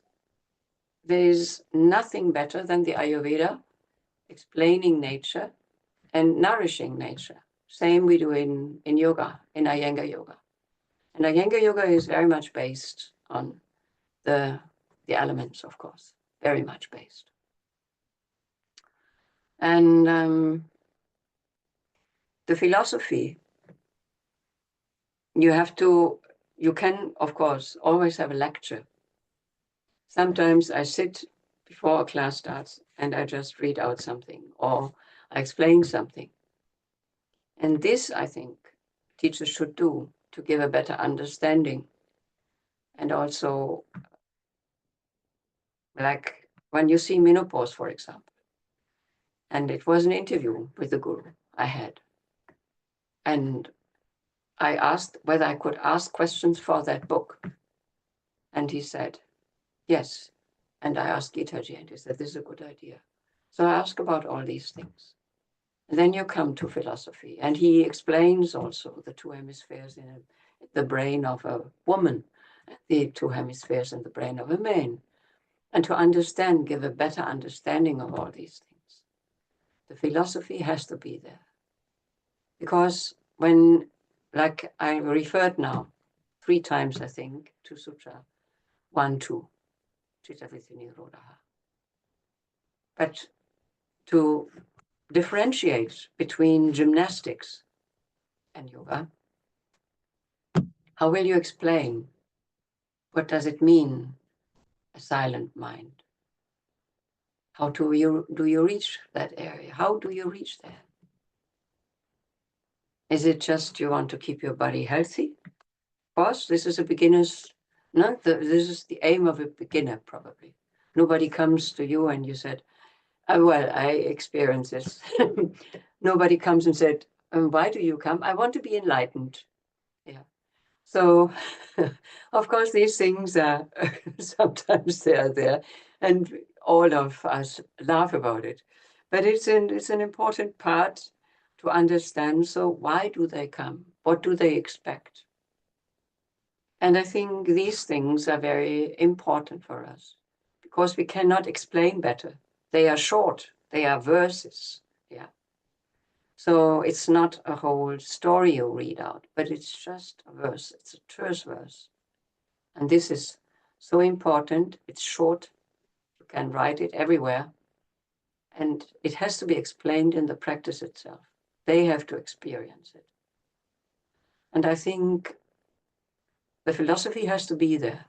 there's nothing better than the Ayurveda explaining nature and nourishing nature. Same we do in yoga, in Iyengar Yoga. And Iyengar Yoga is very much based on the elements, of course, very much based. And the philosophy, you can, of course, always have a lecture. Sometimes I sit before a class starts and I just read out something or I explain something. And this, I think, teachers should do to give a better understanding. And also, like when you see Menopause, for example, and it was an interview with the guru I had. And I asked whether I could ask questions for that book. And he said, yes. And I asked Gitaji, and he said, this is a good idea. So I asked about all these things. And then you come to philosophy. And he explains also the two hemispheres in the brain of a woman, the two hemispheres in the brain of a man. And to understand, give a better understanding of all these things. The philosophy has to be there. Because when, like I referred now 3 times, I think, to Sutra 1, 2, but to differentiate between gymnastics and yoga, how will you explain? What does it mean, a silent mind? How do you reach that area? How do you reach there? Is it just you want to keep your body healthy? Of course, this is a beginner's, this is the aim of a beginner, probably. Nobody comes to you and you said, well, I experienced this. Nobody comes and said, why do you come? I want to be enlightened. Yeah. So, of course, these things are sometimes they are there. And all of us laugh about it. But it's an important part to understand. So why do they come? What do they expect? And I think these things are very important for us because we cannot explain better. They are short, they are verses. Yeah. So it's not a whole story you read out, but it's just a verse. It's a terse verse. And this is so important. It's short. You can write it everywhere. And it has to be explained in the practice itself. They have to experience it. And I think the philosophy has to be there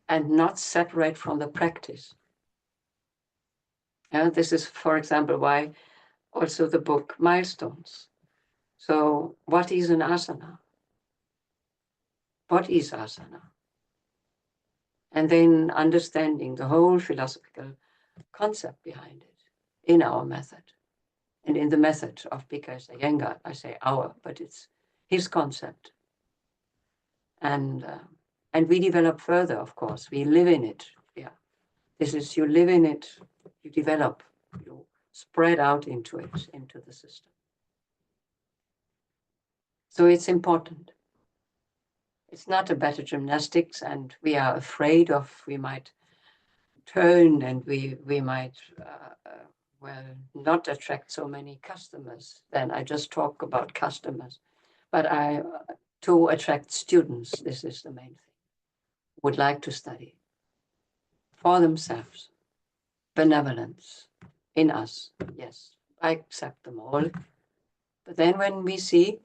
and not separate from the practice. This is, for example, why also the book Milestones. So what is an asana? What is asana? And then understanding the whole philosophical concept behind it in our method. And in the method of B.K.S. Iyengar, I say our, but it's his concept. And we develop further, of course. We live in it. Yeah. This is, you live in it, you develop, you spread out into it, into the system. So it's important. It's not a better gymnastics, and we are afraid of, we might turn and we might, well, not attract so many customers. Then I just talk about customers. But to attract students, this is the main thing, would like to study for themselves. Benevolence in us, yes, I accept them all. But then when we see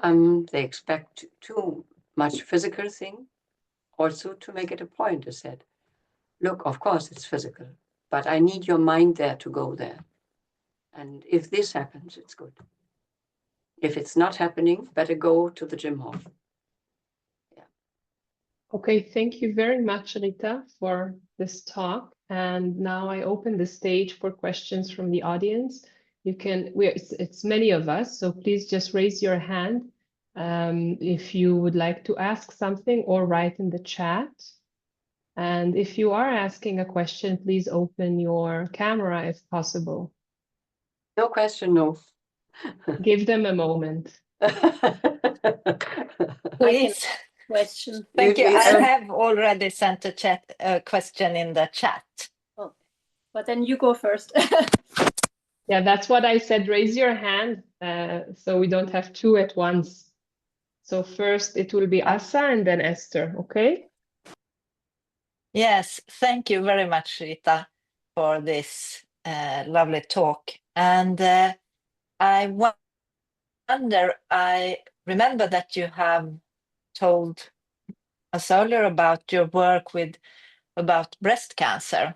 they expect too much physical thing, also to make it a point, I said, look, of course it's physical, but I need your mind there to go there. And if this happens, it's good. If it's not happening, better go to the gym hall. Yeah. Okay, thank you very much, Rita, for this talk. And now I open the stage for questions from the audience. You can, it's many of us, so please just raise your hand if you would like to ask something or write in the chat. And if you are asking a question, please open your camera if possible. No question, no. Give them a moment. Please. Question. Thank you. I have already sent a question in the chat. Oh, but then you go first. Yeah, that's what I said. Raise your hand so we don't have two at once. So first it will be Asa and then Esther, okay? Yes, thank you very much, Rita, for this lovely talk. And I wonder, I remember that you have told us earlier about your work about breast cancer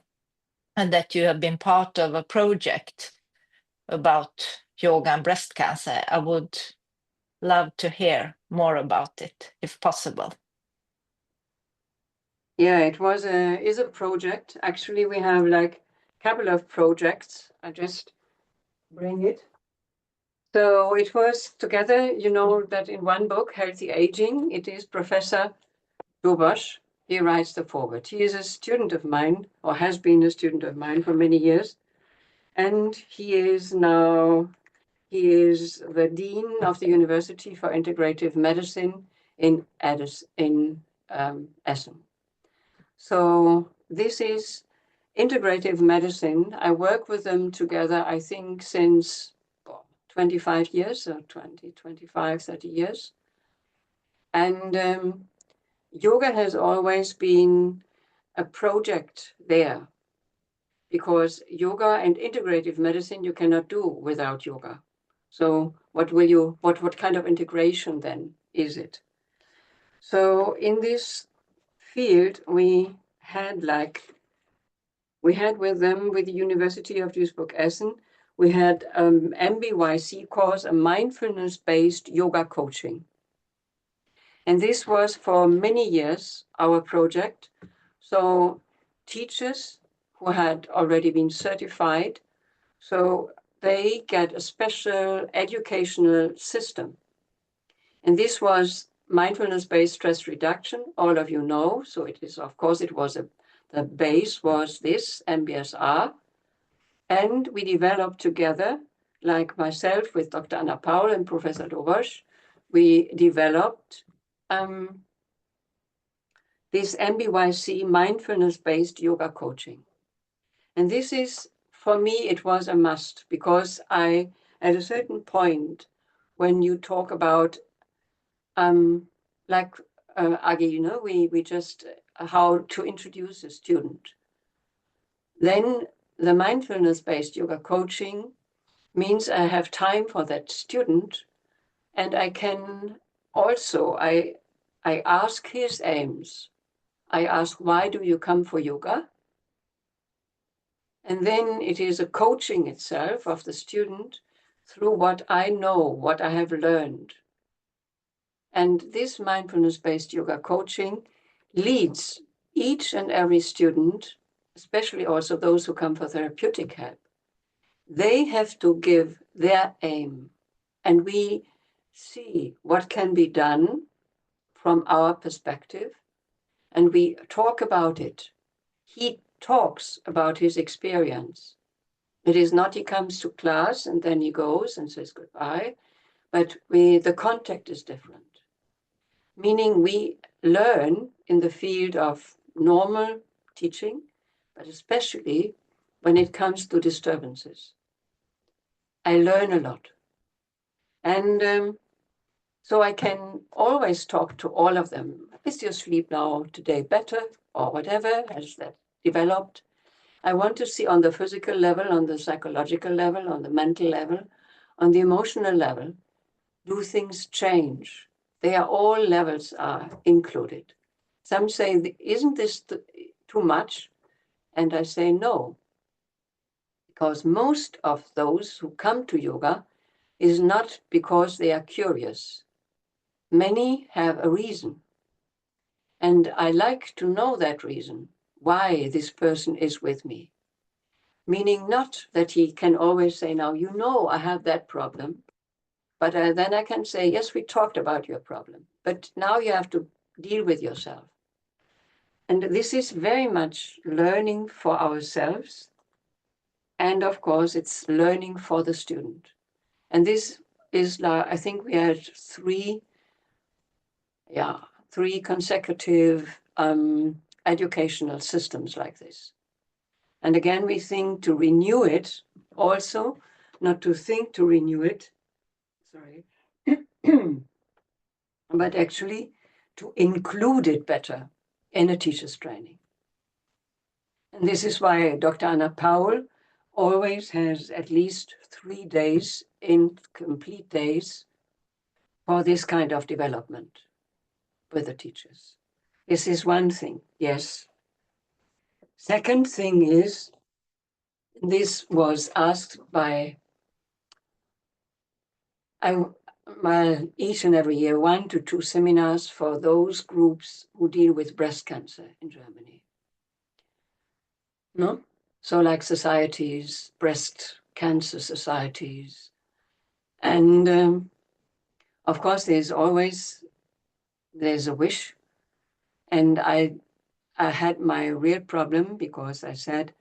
and that you have been part of a project about yoga and breast cancer. I would love to hear more about it, if possible. Yeah, it is a project. Actually, we have like a couple of projects. I just bring it. So it was together, you know, that in one book, Healthy Aging, it is Professor Dubosch. He writes the foreword. He is a student of mine, or has been a student of mine for many years. And he is the Dean of the University for Integrative Medicine in Essen. So this is integrative medicine. I work with them together, I think, since 25 years, or 20, 25, 30 years. And yoga has always been a project there, because yoga and integrative medicine you cannot do without yoga. So what kind of integration then is it? So in this field, we had with them, with the University of Duisburg-Essen, we had MBYC course, a mindfulness-based yoga coaching. And this was for many years our project. So teachers who had already been certified, so they get a special educational system. And this was mindfulness-based stress reduction, all of you know. So it is, of course, it was The base was this MBSR, and we developed together, like myself with Dr. Anna Paul and Professor Dobosch, we developed this MBYC, mindfulness-based yoga coaching. And this is, for me, it was a must, because at a certain point, when you talk about, like Agi, we just, how to introduce a student. Then the mindfulness-based yoga coaching means I have time for that student, and I can also, I ask his aims. I ask, why do you come for yoga? And then it is a coaching itself of the student through what I know, what I have learned. And this mindfulness-based yoga coaching leads each and every student, especially also those who come for therapeutic help. They have to give their aim, and we see what can be done from our perspective, and we talk about it. He talks about his experience. It is not he comes to class and then he goes and says goodbye, but the contact is different. Meaning we learn in the field of normal teaching, but especially when it comes to disturbances. I learn a lot. And so I can always talk to all of them. Is your sleep now today better, or whatever, has that developed? I want to see on the physical level, on the psychological level, on the mental level, on the emotional level, do things change? They are all levels are included. Some say, isn't this too much? And I say no, because most of those who come to yoga is not because they are curious. Many have a reason. And I like to know that reason, why this person is with me. Meaning not that he can always say, now, you know, I have that problem. But then I can say, yes, we talked about your problem, but now you have to deal with yourself. And this is very much learning for ourselves. And of course, it's learning for the student. And this is, I think we had three consecutive educational systems like this. And again, we think to renew it also, not to think to renew it, but actually to include it better in a teacher's training. And this is why Dr. Anna Paul always has at least 3 days in complete days for this kind of development with the teachers. This is one thing, yes. Second thing is, this was asked by each and every year, 1 to 2 seminars for those groups who deal with breast cancer in Germany. No? So like societies, breast cancer societies. And of course, there's a wish. And I had my real problem because I said,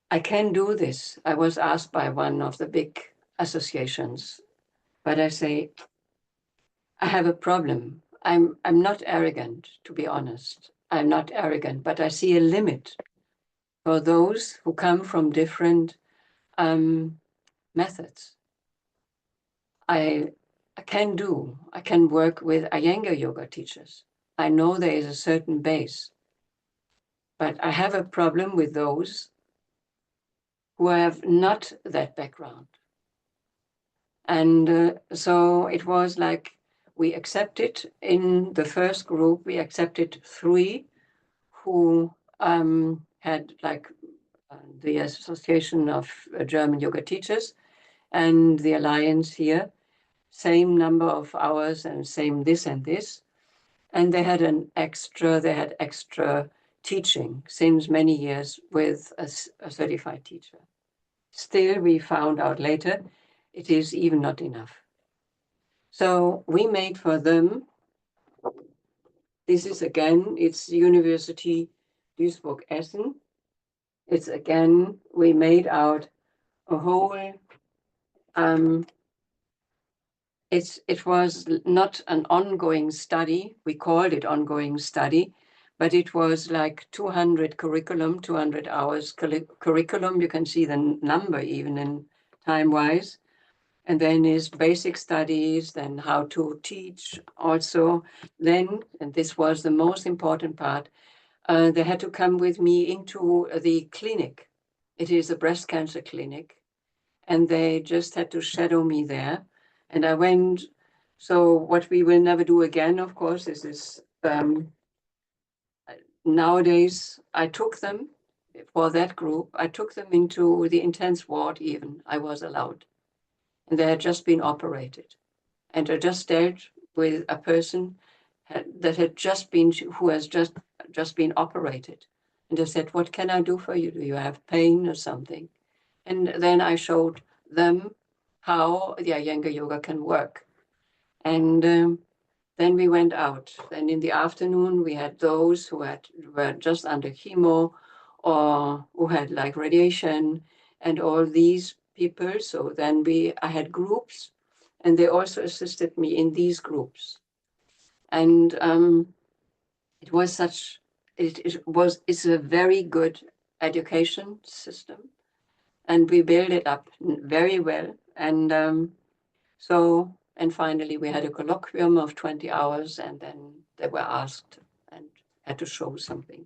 I can do this. I was asked by one of the big associations, but I say, I have a problem. I'm not arrogant, to be honest. I'm not arrogant, but I see a limit for those who come from different methods. I can work with Iyengar yoga teachers. I know there is a certain base, but I have a problem with those who have not that background. And so it was like we accepted in the first group, we accepted 3 who had like the Association of German Yoga Teachers and the Alliance here, same number of hours and same this and this. And they had extra teaching since many years with a certified teacher. Still, we found out later, it is even not enough. So we made for them, this is again, it's university Duisburg Essen. It's again, we made out a whole, it was not an ongoing study. We called it ongoing study, but it was like 200 curriculum, 200 hours curriculum. You can see the number even in time-wise. And then is basic studies, then how to teach also. Then, and this was the most important part, they had to come with me into the clinic. It is a breast cancer clinic. And they just had to shadow me there. And I went, so what we will never do again, of course, is this, nowadays I took them for that group, I took them into the intense ward even, I was allowed. And they had just been operated. And I just dealt with a person that had just been, who has just been operated. And I said, what can I do for you? Do you have pain or something? And then I showed them how the Iyengar Yoga can work. And then we went out. Then in the afternoon, we had those who were just under chemo or who had like radiation and all these people. So then I had groups, and they also assisted me in these groups. And it was it's a very good education system. And we built it up very well. And and finally we had a colloquium of 20 hours, and then they were asked and had to show something.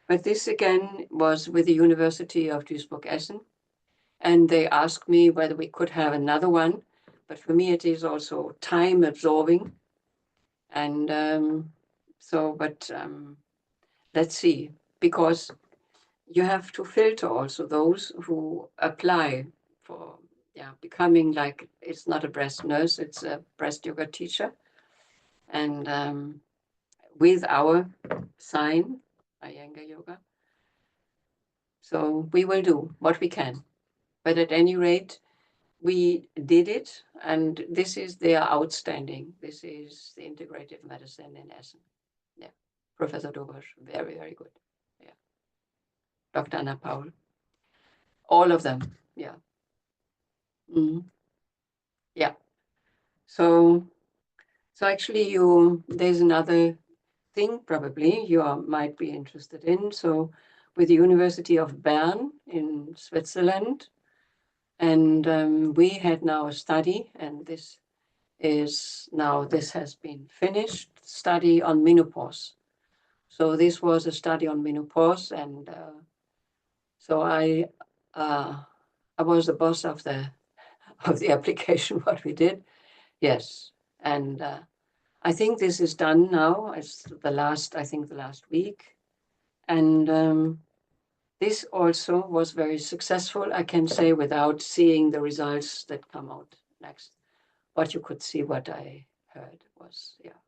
But this again was with the University of Duisburg-Essen, and they asked me whether we could have another one. But for me, it is also time absorbing. And let's see, because you have to filter also those who apply for becoming like, it's not a breast nurse, it's a breast yoga teacher. And with our sign, Iyengar Yoga. So we will do what we can. But at any rate, we did it, and they are outstanding. This is the integrative medicine in Essen. Yeah. Professor Dobosch, very, very good. Yeah. Dr. Anna Paul. All of them. Yeah. Yeah. So actually there's another thing probably you might be interested in. So with the University of Bern in Switzerland, and we had now a study, and this has been finished, study on menopause. So this was a study on menopause, and so I was the boss of the application, what we did. Yes. And I think this is done now. It's the last week. And this also was very successful, I can say, without seeing the results that come out next. But you could see what I heard was, yeah.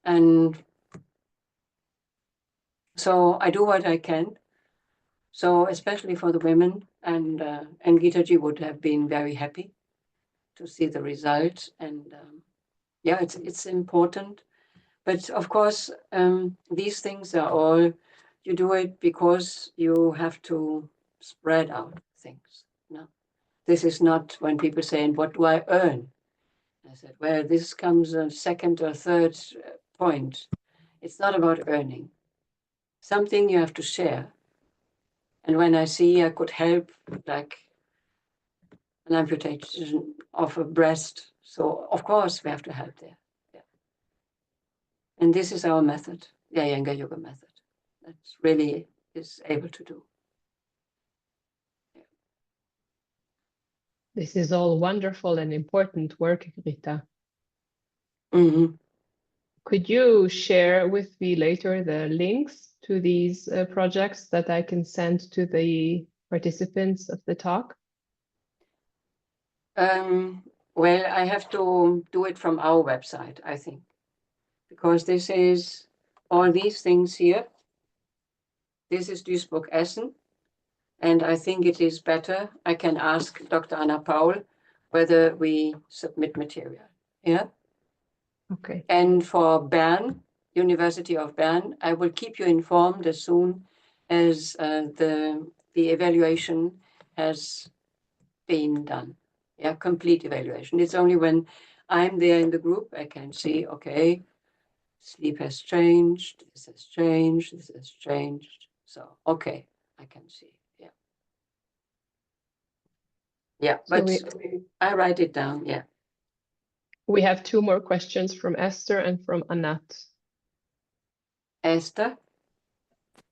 And so I do what I can. So especially for the women, and Gita-ji would have been very happy to see the result. And yeah, it's important. But of course, these things are all, you do it because you have to spread out things. No, this is not when people say, and what do I earn? I said, well, this comes a second or third point. It's not about earning. Something you have to share. And when I see I could help, like an amputation of a breast, so of course we have to help there. Yeah. And this is our method, the Iyengar Yoga method. That really is able to do. Yeah. This is all wonderful and important work, Rita. Mm-hmm. Could you share with me later the links to these projects that I can send to the participants of the talk? Well, I have to do it from our website, I think, because this is all these things here. This is Duisburg-Essen, and I think it is better. I can ask Dr. Anna Paul whether we submit material. Yeah. Okay. And for Bern, University of Bern. I will keep you informed as soon as the evaluation has been done. Yeah, complete evaluation. It's only when I'm there in the group I can see, okay, sleep has changed, this has changed, this has changed. So, okay, I can see. Yeah. Yeah, So but I write it down. Yeah. we have two more questions from Esther and from Anat. Esther?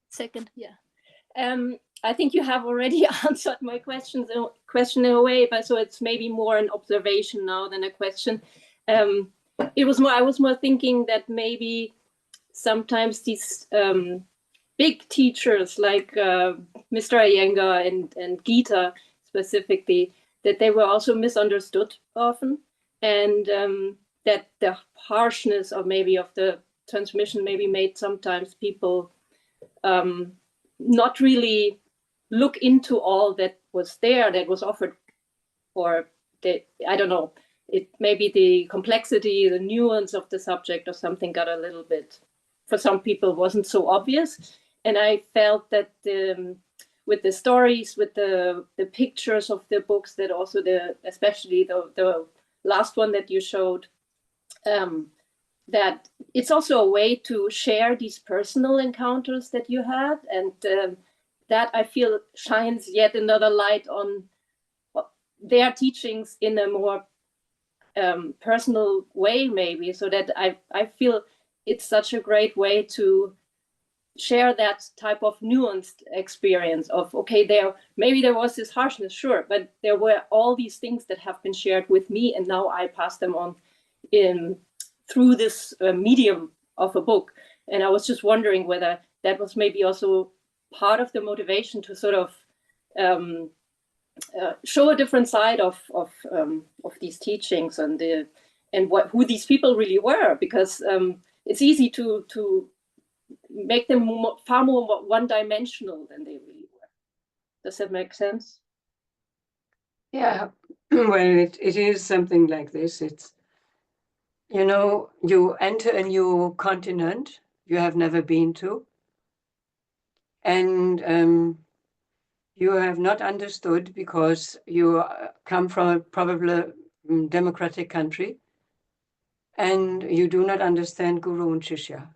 Second, yeah. I think you have already answered my question in a way, but so it's maybe more an observation now than a question. I was more thinking that maybe sometimes these big teachers like Mr. Iyengar and Gita specifically, that they were also misunderstood often, and that the harshness of the transmission maybe made sometimes people not really look into all that was there, that was offered, or I don't know, it maybe the complexity, the nuance of the subject or something got a little bit, for some people, wasn't so obvious. And I felt that with the stories, with the pictures of the books, that also especially the last one that you showed, that it's also a way to share these personal encounters that you had, and that I feel shines yet another light on their teachings in a more personal way, maybe, so that I feel it's such a great way to share that type of nuanced experience of, okay, maybe there was this harshness, sure, but there were all these things that have been shared with me, and now I pass them on through this medium of a book. And I was just wondering whether that was maybe also part of the motivation to sort of show a different side of these teachings and who these people really were, because it's easy to make them far more one-dimensional than they really were. Does that make sense? Yeah, well, it is something like this. It's, you enter a new continent you have never been to, and you have not understood because you come from a probably democratic country, and you do not understand Guru and Shishya.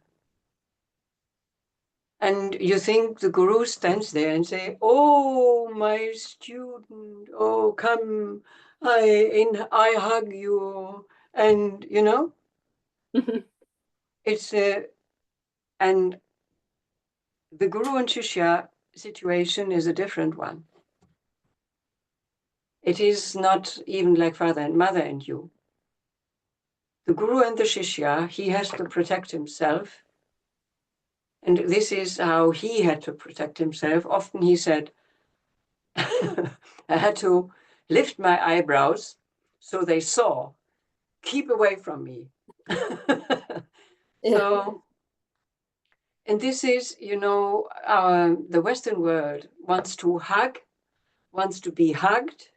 And you think the Guru stands there and say, "Oh, my student, oh, come, I hug you," and it's and the Guru and Shishya situation is a different one. It is not even like father and mother and you. The Guru and the Shishya, he has to protect himself. And this is how he had to protect himself. Often he said, I had to lift my eyebrows so they saw, keep away from me. So, and this is, the Western world wants to hug, wants to be hugged.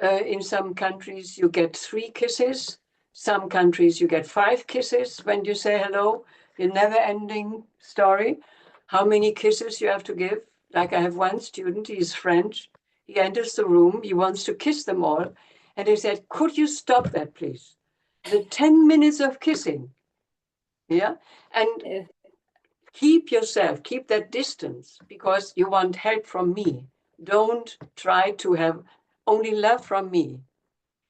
In some countries, you get 3 kisses. Some countries, you get 5 kisses when you say hello. A never-ending story. How many kisses you have to give? Like I have one student, he's French. He enters the room, he wants to kiss them all. And he said, "Could you stop that, please? The 10 minutes of kissing." Yeah. And keep that distance, because you want help from me. Don't try to have only love from me.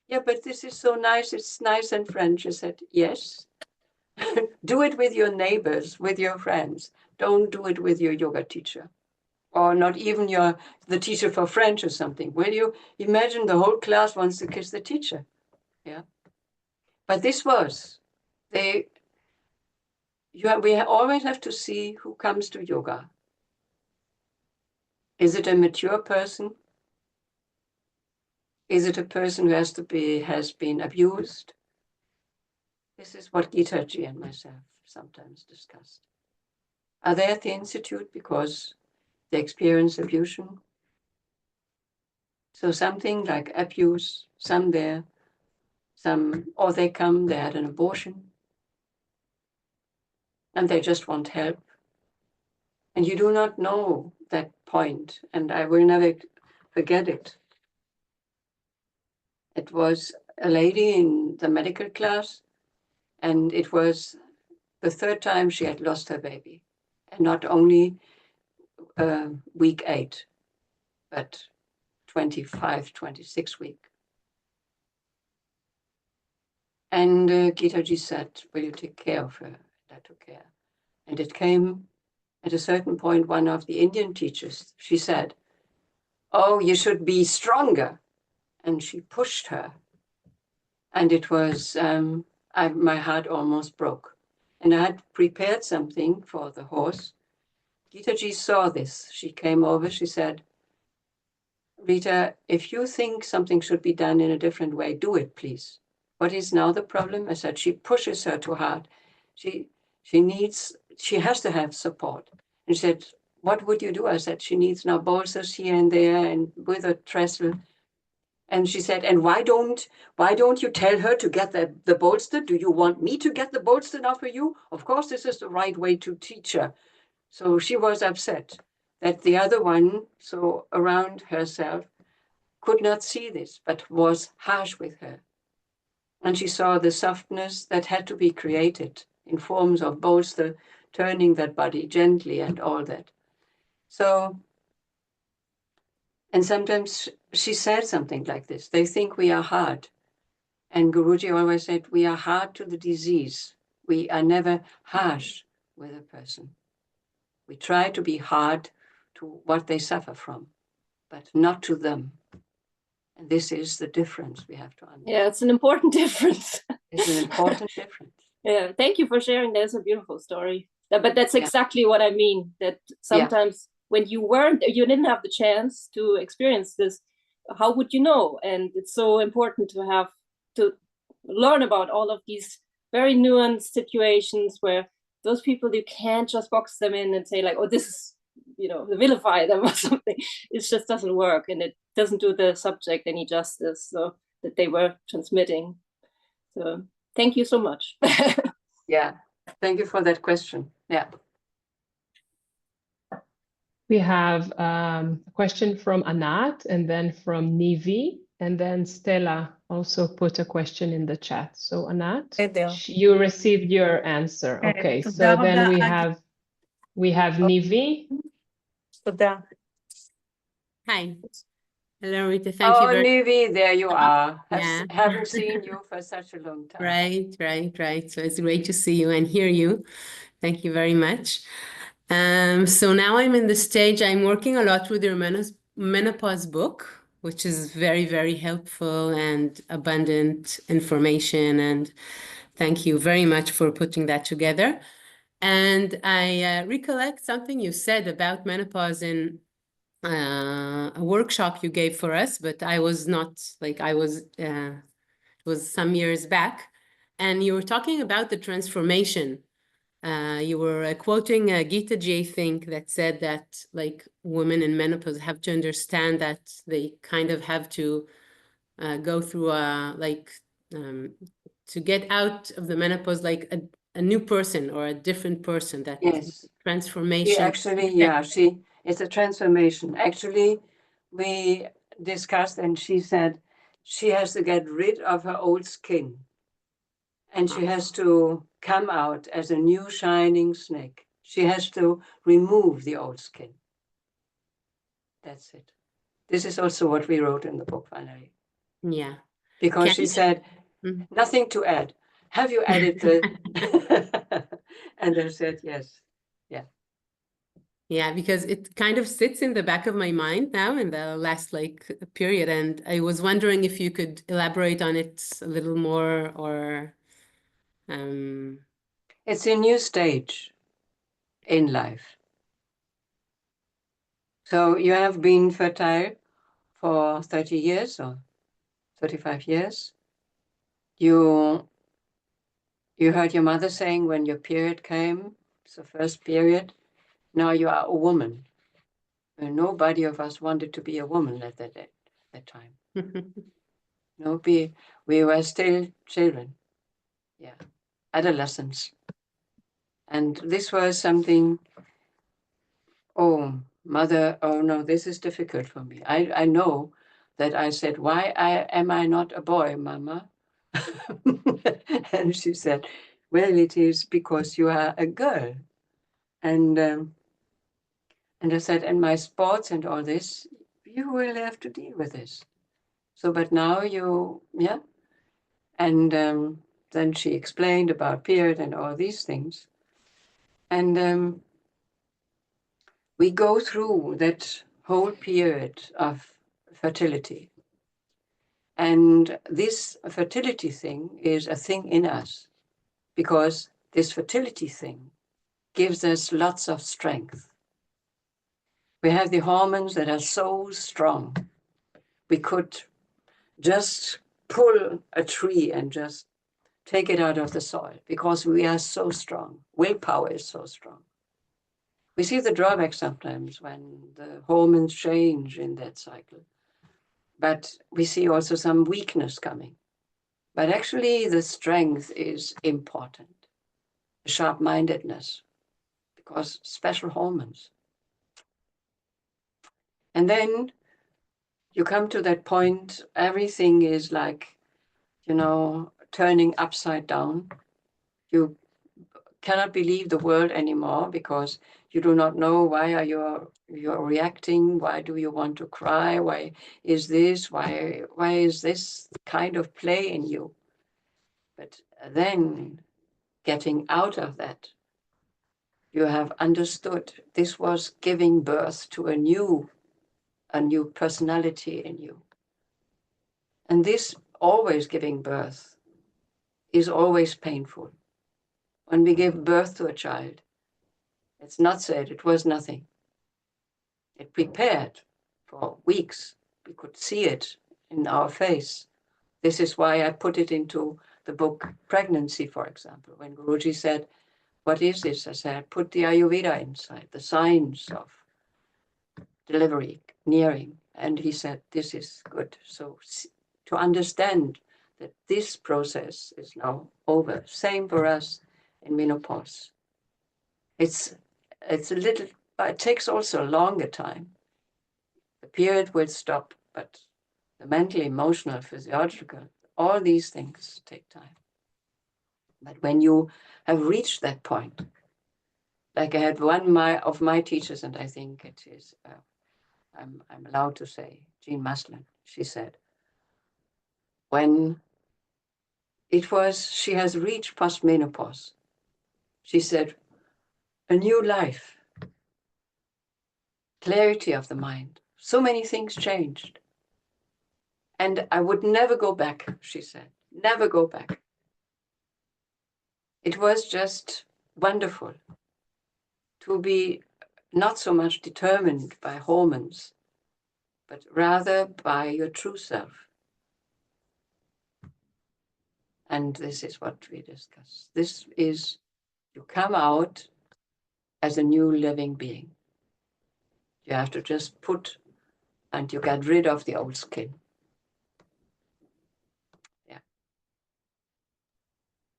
Yeah, but this is so nice. It's nice and French. I said, yes. Do it with your neighbors, with your friends. Don't do it with your yoga teacher, or not even the teacher for French or something. Will you imagine the whole class wants to kiss the teacher? Yeah. But this was, we always have to see who comes to yoga. Is it a mature person? Is it a person who has been abused? This is what Gitaji and myself sometimes discussed. Are they at the institute because they experience abuse? So something like abuse, some there, or they come, they had an abortion. and they just want help. And you do not know that point, and I will never forget it. It was a lady in the medical class, and it was the third time she had lost her baby. And not only week 8, but 25, 26 week. And Gitaji said, will you take care of her? And I took care. And it came at a certain point, one of the Indian teachers, she said, oh, you should be stronger. And she pushed her. And it was, my heart almost broke. And I had prepared something for the horse. Gitaji saw this. She came over, she said, Rita, if you think something should be done in a different way, do it, please. What is now the problem? I said, she pushes her too hard. She has to have support. And she said, what would you do? I said, she needs now bolsters here and there and with a trestle. And she said, and why don't you tell her to get the bolster? Do you want me to get the bolster now for you? Of course, this is the right way to teach her. So she was upset that the other one, so around herself, could not see this, but was harsh with her. And she saw the softness that had to be created in forms of bolster, turning that body gently and all that. So, and sometimes she said something like this, they think we are hard. And Guruji always said, we are hard to the disease. We are never harsh with a person. We try to be hard to what they suffer from, but not to them. And this is the difference we have to understand. Yeah, it's an important difference. It's an important difference. Yeah, thank you for sharing. That's a beautiful story. But that's exactly what I mean, that sometimes when you didn't have the chance to experience this, how would you know? And it's so important to learn about all of these very nuanced situations where those people, you can't just box them in and say like, oh, this is, vilify them or something. It just doesn't work, and it doesn't do the subject any justice, so that they were transmitting. So thank you so much. Yeah, thank you for that question. Yeah. We have a question from Anat, and then from Nivi, and then Stella also put a question in the chat. So Anat, you received your answer. Okay, so then we have Nivi. Hi. Hello, Rita. Thank you very much. Nivi, there you are. Haven't seen you for such a long time. Right. So it's great to see you and hear you. Thank you very much. So now I'm in the stage, I'm working a lot with your menopause book, which is very, very helpful and abundant information. And thank you very much for putting that together. And I recollect something you said about menopause in a workshop you gave for us, but I was not like it was some years back, and you were talking about the transformation. You were quoting Gitaji, I think, that said that like women in menopause have to understand that they kind of have to go through to get out of the menopause like a new person or a different person. That transformation. It's a transformation. Actually, we discussed, and she said she has to get rid of her old skin. And she has to come out as a new shining snake. She has to remove the old skin. That's it. This is also what we wrote in the book, finally. Yeah. Because she said, nothing to add. Have you added the... And I said, yes. Yeah. Yeah, because it kind of sits in the back of my mind now in the last period. And I was wondering if you could elaborate on it a little more, or... It's a new stage in life. So you have been fertile for 30 years or 35 years. You heard your mother saying when your period came, it's the first period, now you are a woman. And nobody of us wanted to be a woman at that time. No, we were still children. Yeah, adolescents. And this was something, oh, mother, oh no, this is difficult for me. I know that I said, why am I not a boy, Mama? And she said, well, it is because you are a girl. And I said, and my sports and all this, you will have to deal with this. So, but now you, yeah. And then she explained about period and all these things. And we go through that whole period of fertility. And this fertility thing is a thing in us, because this fertility thing gives us lots of strength. We have the hormones that are so strong. We could just pull a tree and just take it out of the soil because we are so strong. Willpower is so strong. We see the drawback sometimes when the hormones change in that cycle. But we see also some weakness coming. But actually the strength is important. Sharp-mindedness, because special hormones. And then you come to that point, everything is like, you know, turning upside down. You cannot believe the world anymore because you do not know why are you're reacting, why do you want to cry, why is this, why is this kind of play in you? But then getting out of that, you have understood this was giving birth to a new personality in you. And this always giving birth is always painful. When we give birth to a child, it's not said it was nothing. It prepared for weeks. We could see it in our face. This is why I put it into the book Pregnancy, for example. When Guruji said, what is this? I said, put the Ayurveda inside, the signs of delivery nearing. And he said, this is good. So to understand that this process is now over. Same for us in menopause. It's a little, it takes also a longer time. The period will stop, but the mental, emotional, physiological, all these things take time. But when you have reached that point, like I had one of my teachers, and I think it is, I'm allowed to say, Jean Maslin, she said, when she has reached postmenopause, she said, a new life, clarity of the mind. So many things changed. And I would never go back, she said, never go back. It was just wonderful to be not so much determined by hormones, but rather by your true self. And this is what we discuss. This is, you come out as a new living being. You have to just put, and you get rid of the old skin. Yeah.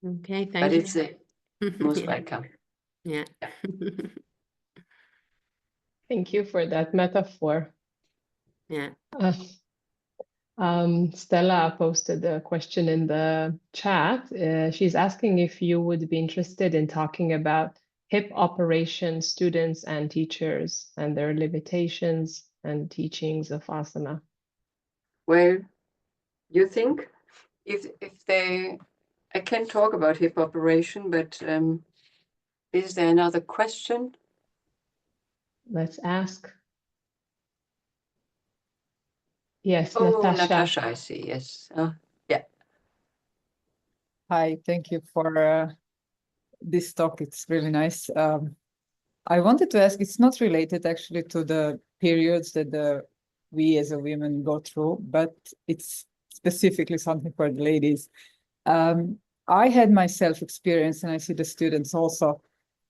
Okay, But thank you. it's most welcome. Yeah. Thank you for that metaphor. Yeah. Stella posted a question in the chat. She's asking if you would be interested in talking about hip operation students and teachers and their limitations and teachings of asana. Well, you think if I can talk about hip operation, but is there another question? Let's ask. Yes, Oh, Natasha. Natasha, I see, yes. Yeah. Hi, thank you for this talk. It's really nice. I wanted to ask, it's not related actually to the periods that we as a women go through, but it's specifically something for the ladies. I had myself experience, and I see the students also.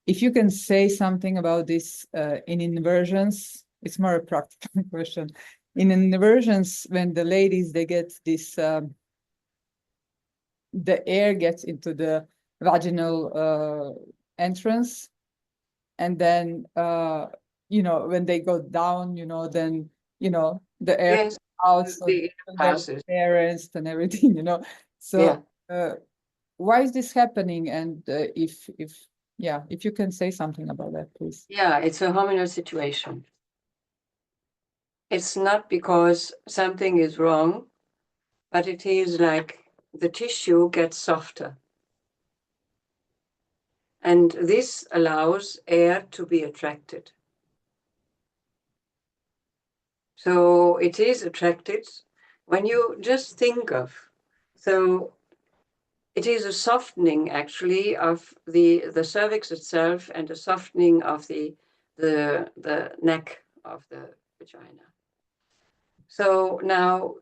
If you can say something about this in inversions, it's more a practical question. In inversions, when the ladies, they get this, the air gets into the vaginal entrance, and then when they go down, then the air Yes, out, so the passes. parents and everything, So Yeah. why is this happening? And if you can say something about that, please. Yeah, it's a hormonal situation. It's not because something is wrong, but it is like the tissue gets softer. And this allows air to be attracted. So it is attracted when you just think of, so it is a softening actually of the cervix itself and a softening of the neck of the vagina. So now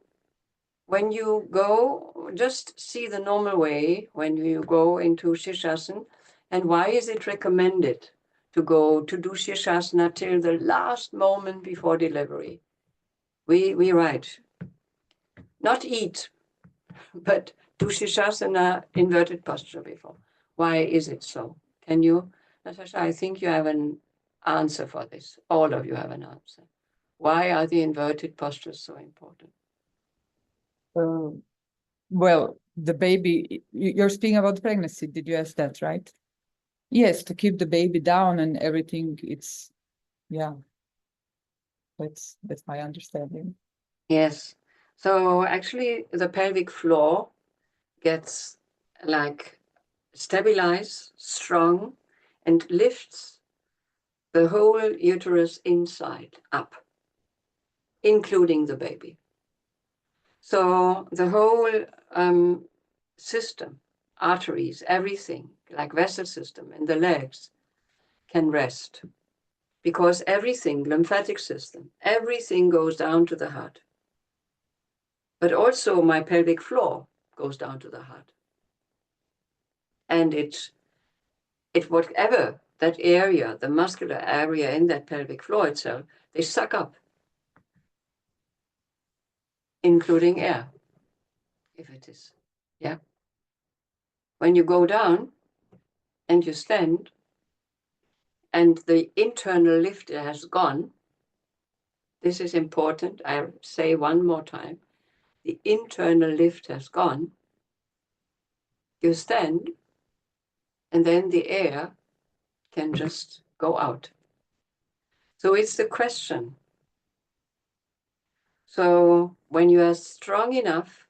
when you go, just see the normal way when you go into Shirshasana, and why is it recommended to go to do Shirshasana till the last moment before delivery? We write, not eat, but do Shirshasana inverted posture before. Why is it so? Can you, Natasha, I think you have an answer for this. All of you have an answer. Why are the inverted postures so important? Well, the baby, you're speaking about pregnancy. Did you ask that, right? Yes, to keep the baby down and everything. That's my understanding. Yes. So actually the pelvic floor gets like stabilized, strong, and lifts the whole uterus inside up, including the baby. So the whole system, arteries, everything, like vessel system and the legs can rest, because everything, lymphatic system, everything goes down to the heart. But also my pelvic floor goes down to the heart. And it whatever that area, the muscular area in that pelvic floor itself, they suck up, including air, if it is. Yeah. When you go down and you stand and the internal lift has gone, this is important. I say one more time, the internal lift has gone. You stand and then the air can just go out. So it's the question. So when you are strong enough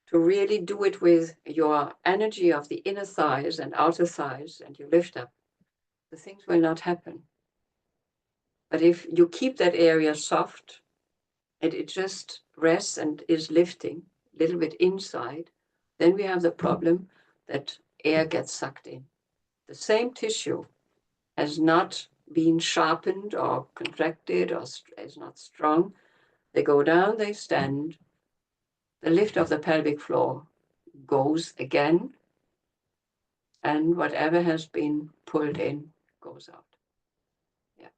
to really do it with your energy of the inner thighs and outer thighs, and you lift up, the things will not happen. But if you keep that area soft, and it just rests and is lifting a little bit inside, then we have the problem that air gets sucked in. The same tissue has not been sharpened or contracted or is not strong. They go down, they stand. The lift of the pelvic floor goes again, and whatever has been pulled in goes out. Yeah.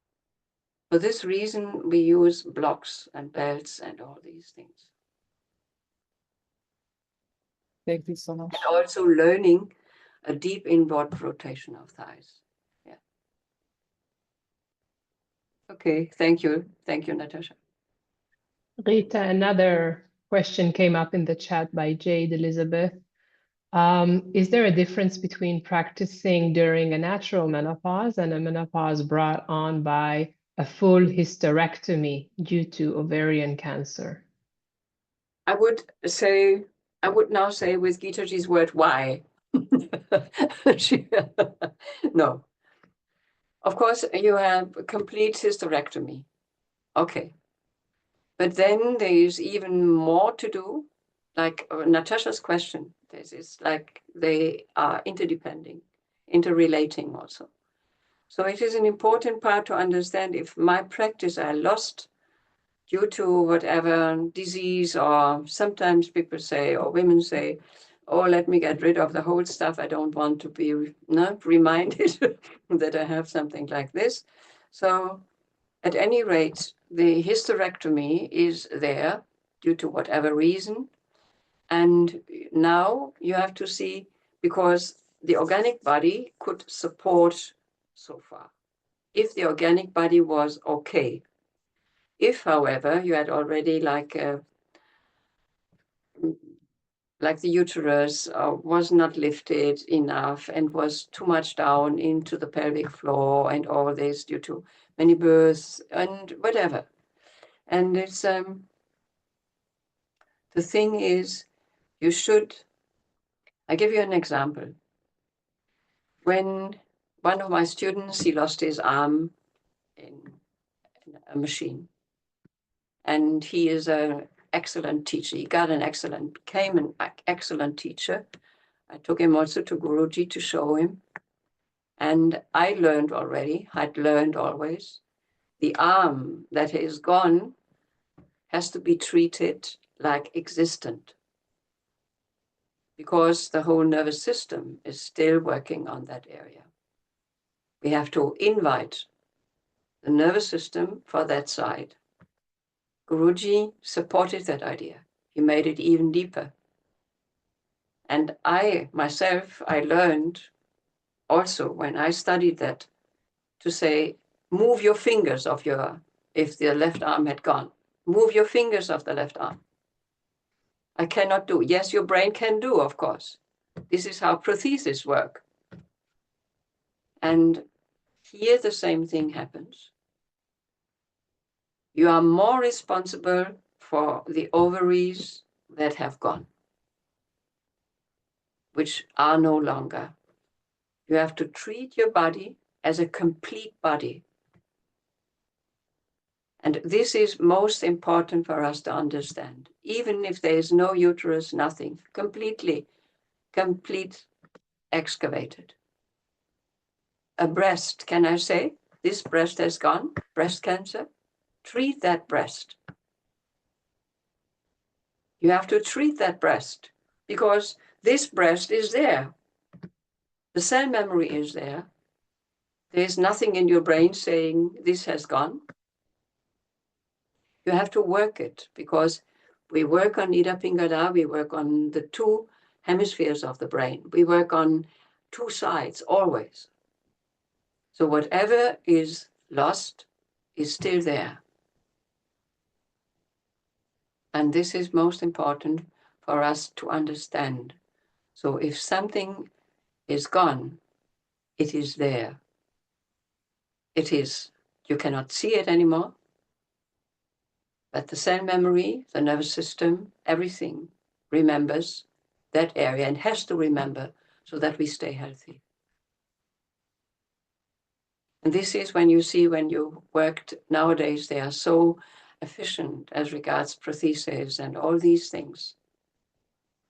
For this reason, we use blocks and belts and all these things. Thank you so much. And also learning a deep inward rotation of thighs. Yeah. Okay, thank you. Thank you, Natasha. Rita, another question came up in the chat by Jade Elizabeth. Is there a difference between practicing during a natural menopause and a menopause brought on by a full hysterectomy due to ovarian cancer? I would now say with Gitaji's word, why? No. Of course, you have a complete hysterectomy. Okay. But then there is even more to do, like Natasha's question. This is like they are interdependent, interrelating also. So it is an important part to understand if my practice I lost due to whatever disease, or sometimes people say, or women say, oh, let me get rid of the whole stuff. I don't want to be reminded that I have something like this. So at any rate, the hysterectomy is there due to whatever reason. And now you have to see, because the organic body could support so far, if the organic body was okay. If, however, you had already like the uterus was not lifted enough and was too much down into the pelvic floor and all this due to many births and whatever. And it's the thing is, you should, I give you an example. When one of my students, he lost his arm in a machine, and he is an excellent teacher. He became an excellent teacher. I took him also to Guruji to show him. And I learned already, I'd learned always, the arm that is gone has to be treated like existent, because the whole nervous system is still working on that area. We have to invite the nervous system for that side. Guruji supported that idea. He made it even deeper. And I, myself, I learned also when I studied that to say, move your fingers of your, if the left arm had gone, move your fingers of the left arm. I cannot do. Yes, your brain can do, of course. This is how prostheses work. And here the same thing happens. You are more responsible for the ovaries that have gone, which are no longer. You have to treat your body as a complete body. And this is most important for us to understand. Even if there is no uterus, nothing, complete excavated. A breast, can I say, this breast has gone, breast cancer, treat that breast. You have to treat that breast because this breast is there. The cell memory is there. There's nothing in your brain saying this has gone. You have to work it because we work on Ida Pingala, we work on the two hemispheres of the brain. We work on two sides always. So whatever is lost is still there. And this is most important for us to understand. So if something is gone, it is there. It is, you cannot see it anymore, but the cell memory, the nervous system, everything remembers that area and has to remember so that we stay healthy. And this is when you see, when you worked nowadays, they are so efficient as regards prostheses and all these things.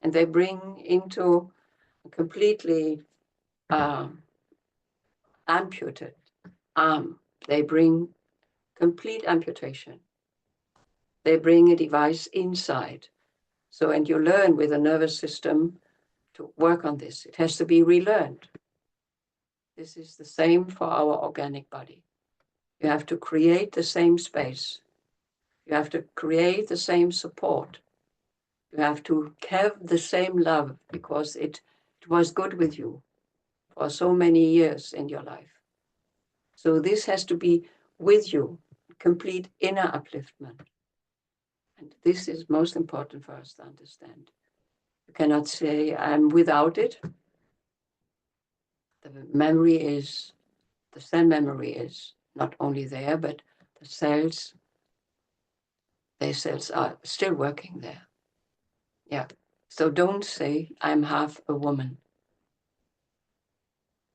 And they bring into a completely amputated arm. They bring complete amputation. They bring a device inside. So, and you learn with the nervous system to work on this. It has to be relearned. This is the same for our organic body. You have to create the same space. You have to create the same support. You have to have the same love because it was good with you for so many years in your life. So this has to be with you, complete inner upliftment. And this is most important for us to understand. You cannot say, I'm without it. The memory is, the cell memory is not only there, but the cells, their cells are still working there. Yeah. So don't say, I'm half a woman.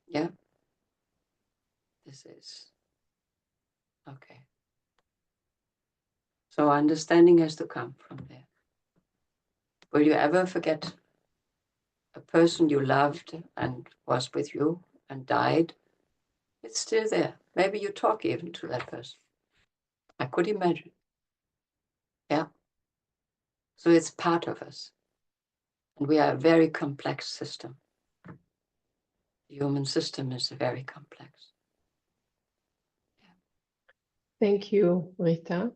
Yeah. This is, okay. So understanding has to come from there. Will you ever forget a person you loved and was with you and died? It's still there. Maybe you talk even to that person. I could imagine. Yeah. So it's part of us. And we are a very complex system. The human system is very complex. Thank you, Rita.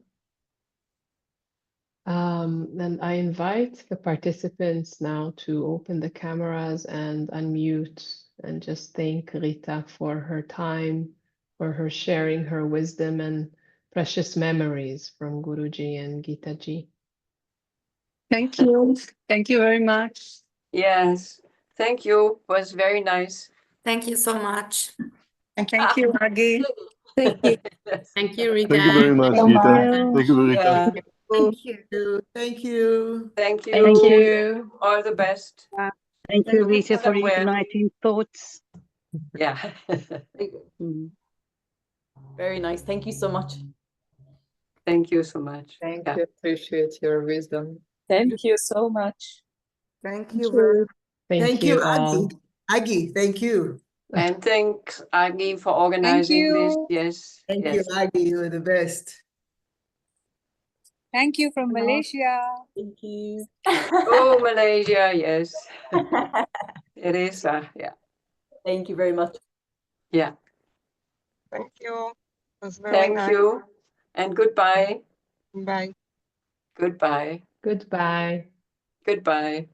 And I invite the participants now to open the cameras and unmute and just thank Rita for her time, for her sharing her wisdom and precious memories from Guruji and Gitaji. Thank you. Thank you very much. Yes, thank you. It was very nice. Thank you so much. And thank you, Agi. Thank you. Yes. Thank you, Rita. Thank you very much, Thank Gita. you. Thank you, Rita. Yeah. Thank you. Thank you. Thank you. Thank you. All the best. Thank And you, meet Rita, for the somewhere. igniting thoughts. Yeah. Very nice. Thank you so much. Thank you so much. Thank Yeah. you. Appreciate your wisdom. Thank you so much. Thank you very Thank you all. Agi, thank you. And thanks, Agi, for organizing this. you. Yes. Thank yes. you, Agi. You were the best. Thank you from Malaysia. Thank you. Oh, Malaysia. Yes. Teresa. Yeah. Thank you very much. Yeah. Thank you. It was very Thank nice. you. And goodbye. Bye. Goodbye. Goodbye. Goodbye.